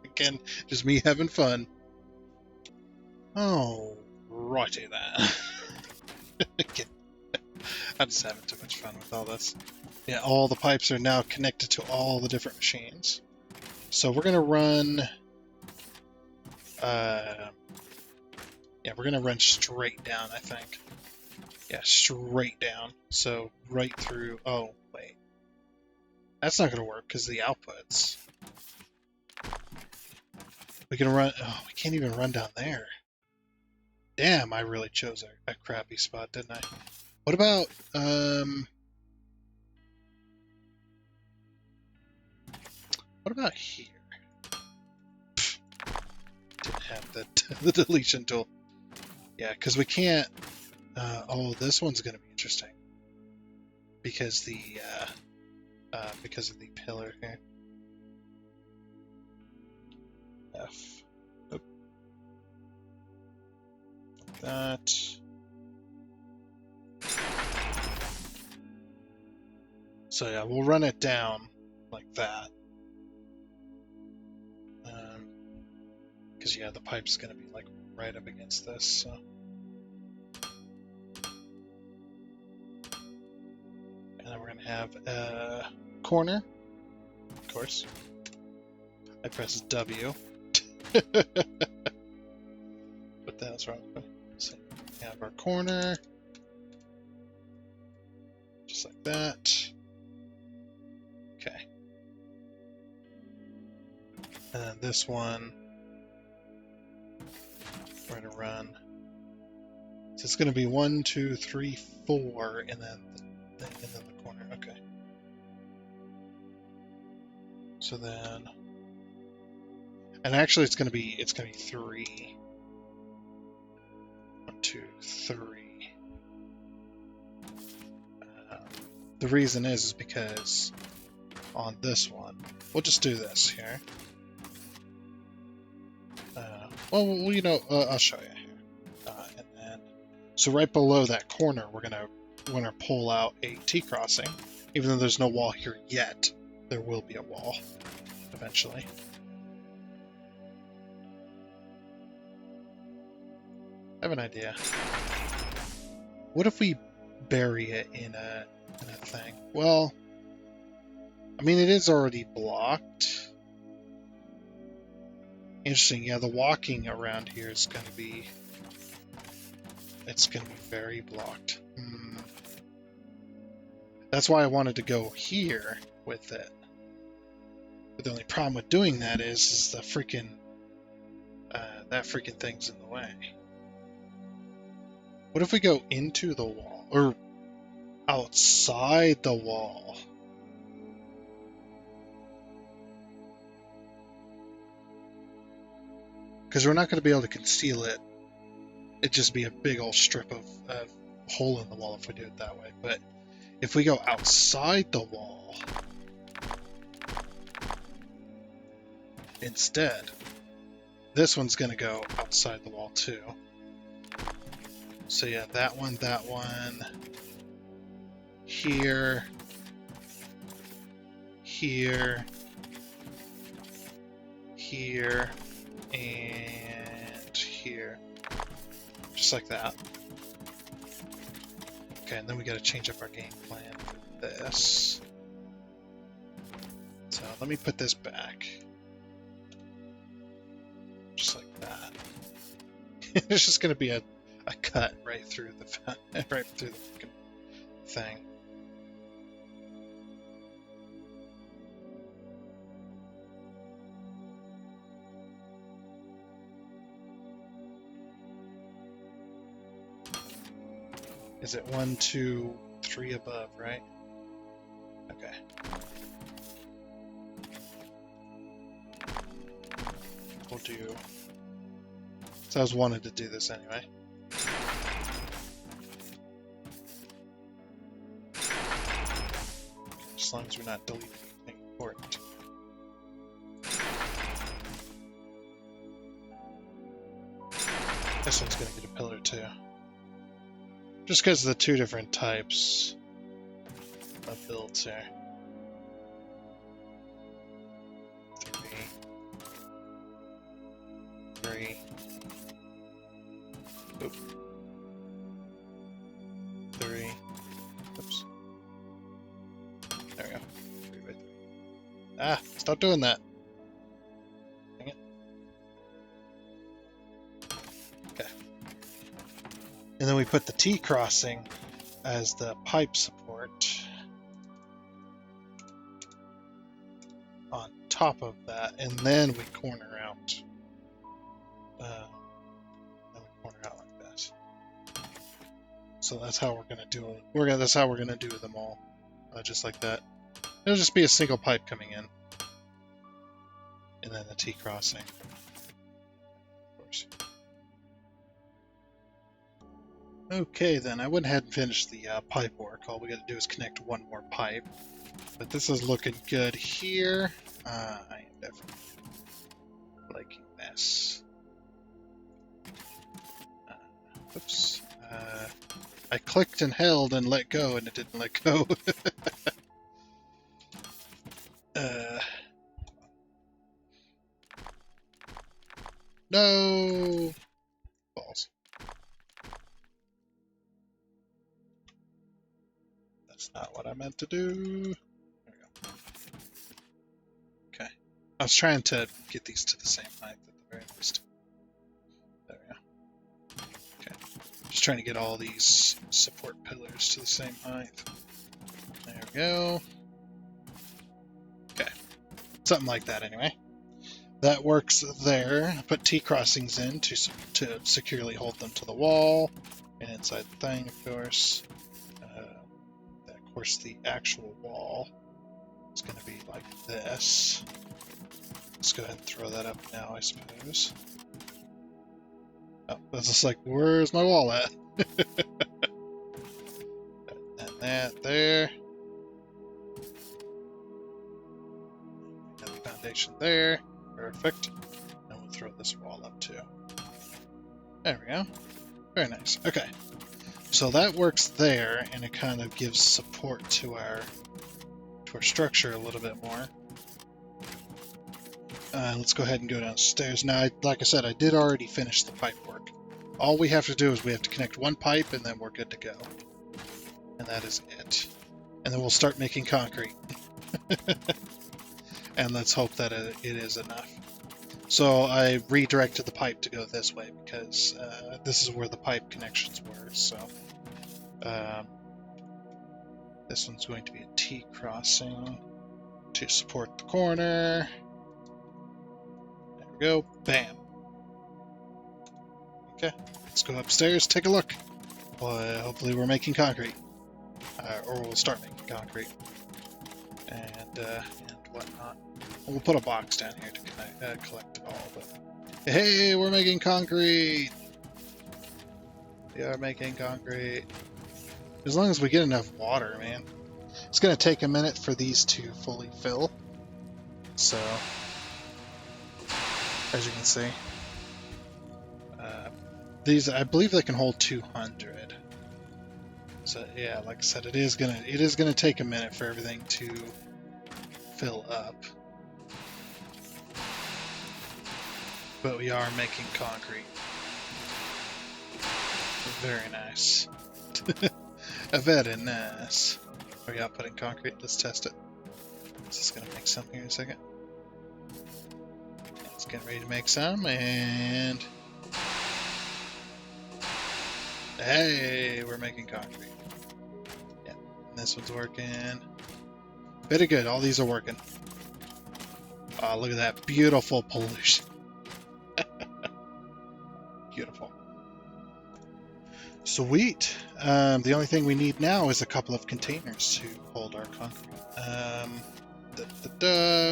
Again, just me having fun. Oh, righty then. Okay. I'm just having too much fun with all this. Yeah, all the pipes are now connected to all the different machines. So we're gonna run. Yeah, we're gonna run straight down, I think. Yeah, straight down. So right through. Oh wait, that's not gonna work because the outputs. We can run. Oh, we can't even run down there. Damn, I really chose a crappy spot, didn't I? What about What about here? Didn't have the the deletion tool. Yeah, because we can't. Oh, this one's gonna be interesting because because of the pillar here. F. Oop. That. So yeah, we'll run it down like that. Because yeah, the pipe's gonna be like right up against this. So. And then we're gonna have a corner, of course. I press W. What the hell's wrong with me? So we have our corner, just like that. Okay. And then this one, we're gonna run. So it's gonna be 1, 2, 3, 4, and then the corner. Okay. So then, and actually, it's gonna be 3. 1, 2, 3. The reason is because on this one, we'll just do this here. Well, you know, I'll show you here. And then, so right below that corner, we're gonna pull out a T-crossing. Even though there's no wall here yet, there will be a wall eventually. I have an idea. What if we bury it in a thing? Well, I mean, it is already blocked. Interesting, yeah, the walking around here is going to be... It's going to be very blocked. That's why I wanted to go here with it. But the only problem with doing that is the freaking... that freaking thing's in the way. What if we go into the wall? Or outside the wall? Because we're not going to be able to conceal it. It'd just be a big old strip of hole in the wall if we do it that way. But if we go outside the wall instead, this one's going to go outside the wall too. So yeah, that one, here, here, here, and here. Just like that. Okay, and then we gotta change up our game plan for this. So let me put this back. Just like that. It's just gonna be a cut right through the right through the thing. Is it 1, 2, 3 above, right? Okay. We'll do... So I was wanted to do this anyway. As long as we're not deleting anything important. This one's gonna get a pillar too. Just because of the two different types of builds here. 3, 3, Oop. 3. Oops. There we go. 3 by 3. Ah, stop doing that. Dang it. Okay. And then we put the T crossing as the pipe support on top of that, and then we corner out. Then we corner out like that. So that's how we're gonna do it. That's how we're gonna do them all, just like that. It'll just be a single pipe coming in, and then the T crossing. Of course. Okay, then I went ahead and finished the pipe work. All we got to do is connect one more pipe. But this is looking good here. I am definitely liking this. Oops. I clicked and held and let go, and it didn't let go. No! Balls. That's not what I meant to do. There we go. Okay. I was trying to get these to the same height at the very least. There we go. Okay. Just trying to get all these support pillars to the same height. There we go. Okay. Something like that anyway. That works there. Put T-crossings in to securely hold them to the wall and inside the thing, of course. Of course, the actual wall is going to be like this. Let's go ahead and throw that up now, I suppose. Oh, that's just like, where's my wall at? And that there. And the foundation there. Perfect. And we'll throw this wall up too. There we go. Very nice. Okay. So that works there, and it kind of gives support to our structure a little bit more. Let's go ahead and go downstairs. Now, like I said, I did already finish the pipe work. All we have to do is we have to connect one pipe, and then we're good to go. And that is it. And then we'll start making concrete. And let's hope that it is enough. So I redirected the pipe to go this way because this is where the pipe connections were. So this one's going to be a T crossing to support the corner. There we go. Bam. Okay, let's go upstairs, take a look. Hopefully we're making concrete. Or we'll start making concrete. And whatnot. We'll put a box down here to collect it all, but hey, we're making concrete! We are making concrete. As long as we get enough water, man. It's going to take a minute for these to fully fill. So, as you can see, these, I believe they can hold 200. So yeah, like I said, it is gonna take a minute for everything to fill up. But we are making concrete. Very nice. Very nice. Are we outputting concrete? Let's test it. It's just gonna make some here in a second. It's getting ready to make some, and hey, we're making concrete. Yeah, and this one's working. Very good. All these are working. Oh, look at that beautiful pollution. Beautiful. Sweet. The only thing we need now is a couple of containers to hold our concrete.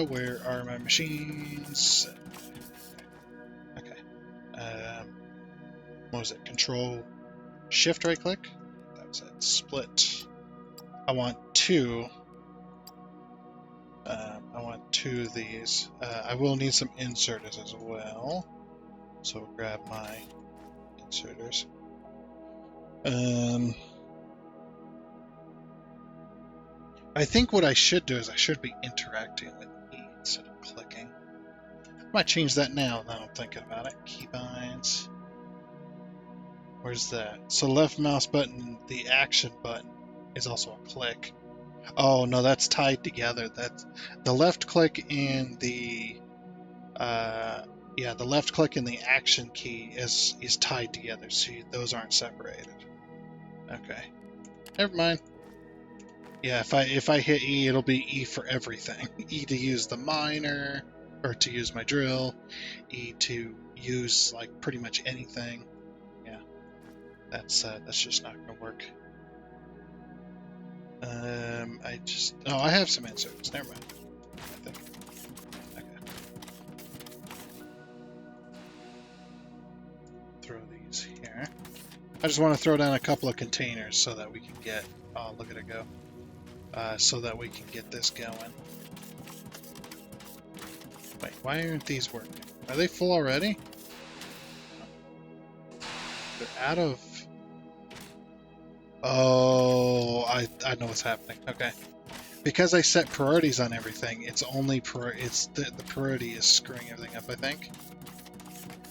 Where are my machines? Okay. What was it? Control Shift right click? That was it. Split. I want two. I want two of these. I will need some inserters as well. So we'll grab my inserters. I think what I should do is I should be interacting with E instead of clicking. I might change that now I'm thinking about it. Keybinds. Where's that? So left mouse button, the action button is also a click. Oh no, that's tied together. That's the left click and the yeah, the left click and the action key is tied together. So those aren't separated. Okay, never mind. Yeah, if I hit E, it'll be E for everything. E to use the miner, or to use my drill. E to use like pretty much anything. Yeah, that's just not gonna work. I have some inserts. Never mind. I think. Okay. Throw these here. I just want to throw down a couple of containers so that we can get. Oh, look at it go. So that we can get this going. Wait, why aren't these working? Are they full already? They're out of... Oh, I know what's happening. Okay. Because I set priorities on everything, it's only the priority is screwing everything up, I think.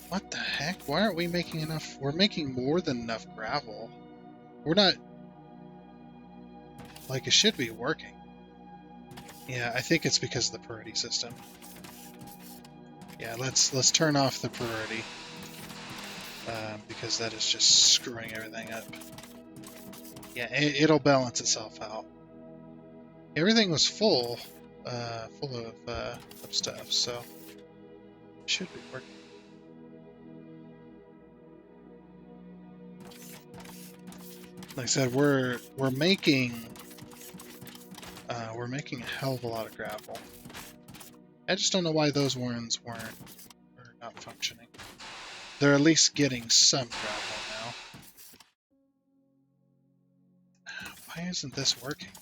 What the heck? Why aren't we making enough? We're making more than enough gravel. We're not... Like, it should be working. Yeah, I think it's because of the priority system. Yeah, let's turn off the priority. Because that is just screwing everything up. Yeah, it'll balance itself out. Everything was full of stuff, so it should be working. Like I said, we're making a hell of a lot of gravel. I just don't know why those ones are not functioning. They're at least getting some gravel now. Why isn't this working?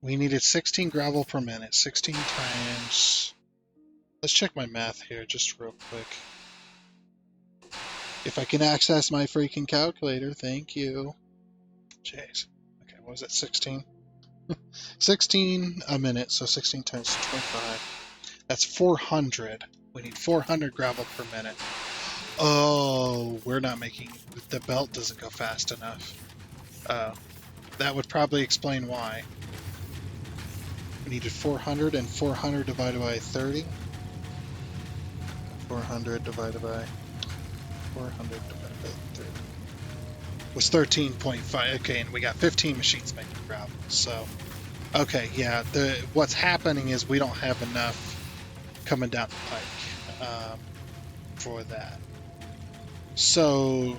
We needed 16 gravel per minute, 16 times... Let's check my math here just real quick. If I can access my freaking calculator, thank you. Jeez. Okay, what was it, 16? 16 a minute, so 16 times 25. That's 400. We need 400 gravel per minute. Oh, we're not making... The belt doesn't go fast enough. That would probably explain why. We needed 400, and 400 divided by 30. 400 divided by 30 was 13.5. Okay, and we got 15 machines making gravel. So, okay, yeah. What's happening is we don't have enough coming down the pike for that. So,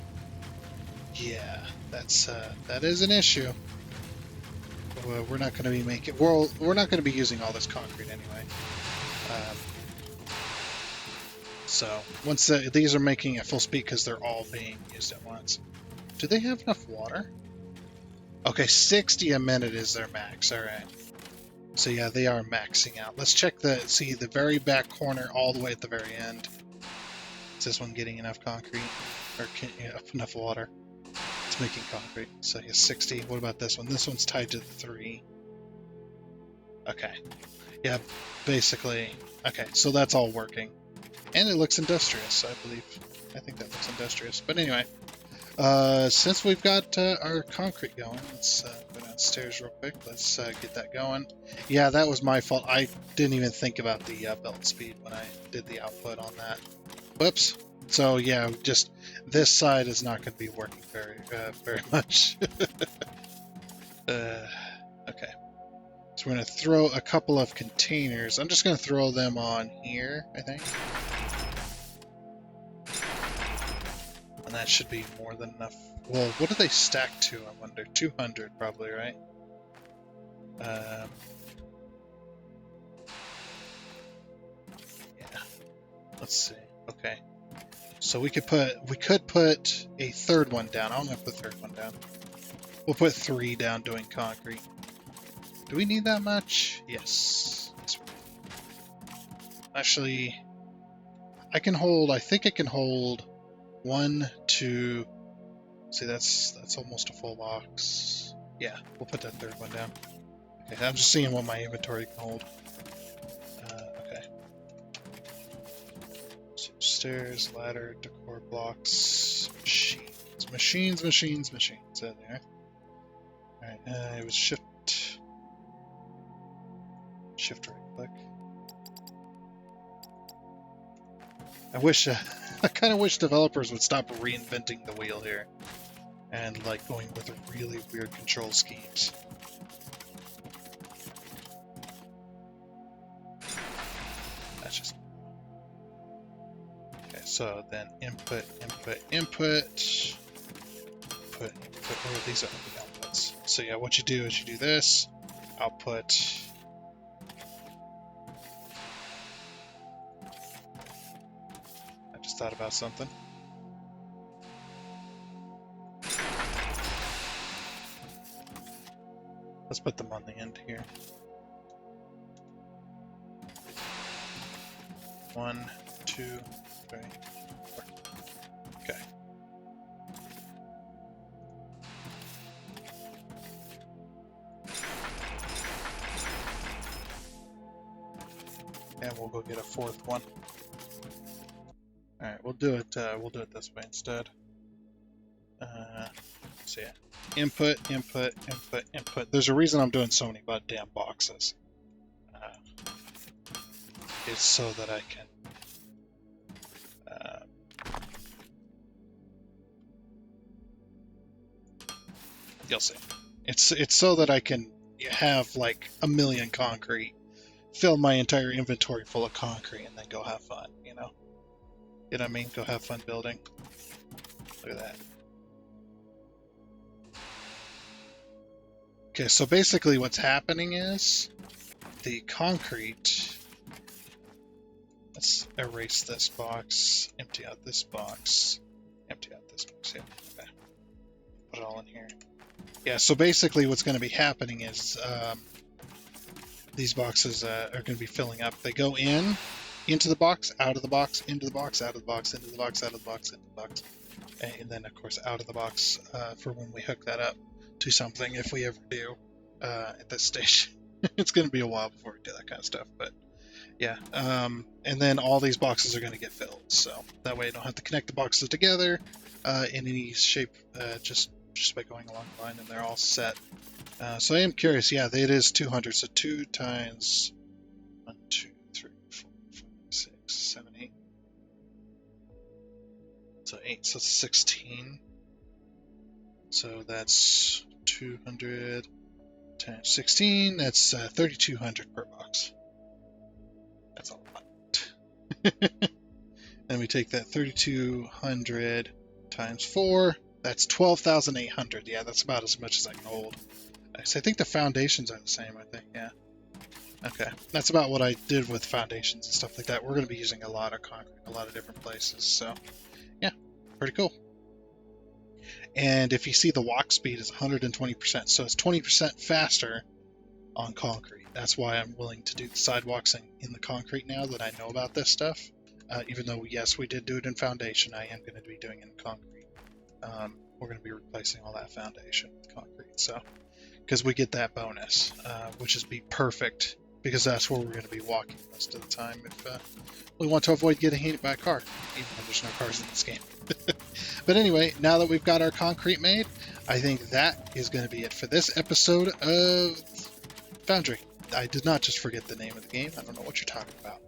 yeah, that is an issue. We're not going to be making. We're not going to be using all this concrete anyway. So once these are making at full speed because they're all being used at once. Do they have enough water? Okay, 60 a minute is their max. All right. So yeah, they are maxing out. Let's check the very back corner all the way at the very end. Is this one getting enough concrete or enough water? It's making concrete. So yeah, 60. What about this one? This one's tied to the 3. Okay. Yeah, basically. Okay, so that's all working. And it looks industrious, I believe. I think that looks industrious. But anyway, since we've got our concrete going, let's go downstairs real quick. Let's get that going. Yeah, that was my fault. I didn't even think about the belt speed when I did the output on that. Whoops. So yeah, just this side is not going to be working very much. Okay. So we're going to throw a couple of containers. I'm just going to throw them on here, I think. And that should be more than enough. Well, what do they stack to, I wonder? 200 probably, right? Yeah. Let's see. Okay. So we could put a third one down. I don't know if the third one down. We'll put 3 down doing concrete. Do we need that much? Yes. Actually, I think I can hold 1, 2. See, that's almost a full box. Yeah, we'll put that third one down. Okay, I'm just seeing what my inventory can hold. Okay. So stairs, ladder, decor blocks, Machines in there. Alright, it was shift right click. I kind of wish developers would stop reinventing the wheel here and like going with really weird control schemes. That's just okay. So then input. Oh, these are the outputs. So yeah, what you do is you do this output. I just thought about something. Let's put them on the end here. 1, 2, 3, 4. Okay. And we'll go get a fourth one. All right, we'll do it this way instead. So yeah, input. There's a reason I'm doing so many goddamn boxes. It's so that I can you'll see. It's so that I can have like a million concrete, fill my entire inventory full of concrete, and then go have fun, you know? You know what I mean? Go have fun building. Look at that. Okay, so basically what's happening is the concrete... Let's erase this box, empty out this box, empty out this box, yeah, okay. Put it all in here. Yeah, so basically what's going to be happening is these boxes are going to be filling up. They go into the box, out of the box, into the box, out of the box, into the box, out of the box, into the box. And then, of course, out of the box for when we hook that up to something, if we ever do at this stage. It's going to be a while before we do that kind of stuff, but yeah. And then all these boxes are going to get filled, so that way I don't have to connect the boxes together in any shape, just by going along the line, and they're all set. So I am curious. Yeah, it is 200. So 2 times 1, 2, 3, 4, 5, 6, 7, 8. So 8. So 16. So that's 200 times 16. That's 3,200 per box. That's a lot. And we take that 3,200 times 4. That's 12,800. Yeah, that's about as much as I can hold. So I think the foundations are the same, I think, yeah. Okay, that's about what I did with foundations and stuff like that. We're going to be using a lot of concrete in a lot of different places, so yeah, pretty cool. And if you see, the walk speed is 120%, so it's 20% faster on concrete. That's why I'm willing to do the sidewalks in the concrete now that I know about this stuff. Even though, yes, we did do it in foundation, I am going to be doing it in concrete. We're going to be replacing all that foundation with concrete, so because we get that bonus, which is be perfect, because that's where we're going to be walking most of the time if we want to avoid getting hit by a car, even though there's no cars in this game. But anyway, now that we've got our concrete made, I think that is going to be it for this episode of Foundry. I did not just forget the name of the game. I don't know what you're talking about.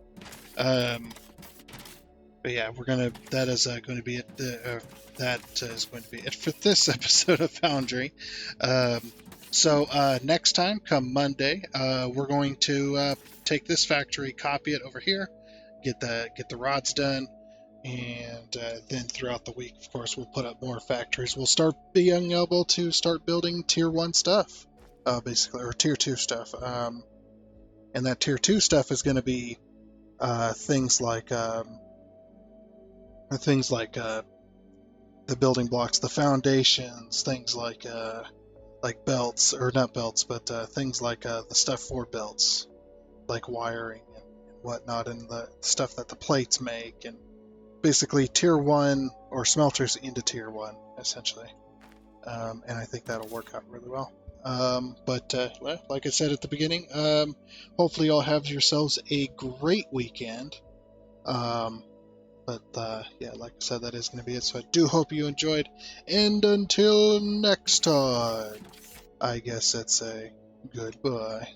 But yeah, that is going to be it. That is going to be it for this episode of Foundry. So next time, come Monday, we're going to take this factory, copy it over here, get the rods done, and then throughout the week, of course, we'll put up more factories. We'll start being able to start building tier 1 stuff, basically, or tier 2 stuff. And that tier 2 stuff is going to be things like the building blocks, the foundations, things like belts, or not belts, but things like the stuff for belts, like wiring and whatnot, and the stuff that the plates make, and basically tier 1 or smelters into tier 1, essentially. And I think that'll work out really well. But like I said at the beginning, hopefully you'll have yourselves a great weekend. But yeah, like I said, that is going to be it. So I do hope you enjoyed. And until next time, I guess it's a goodbye.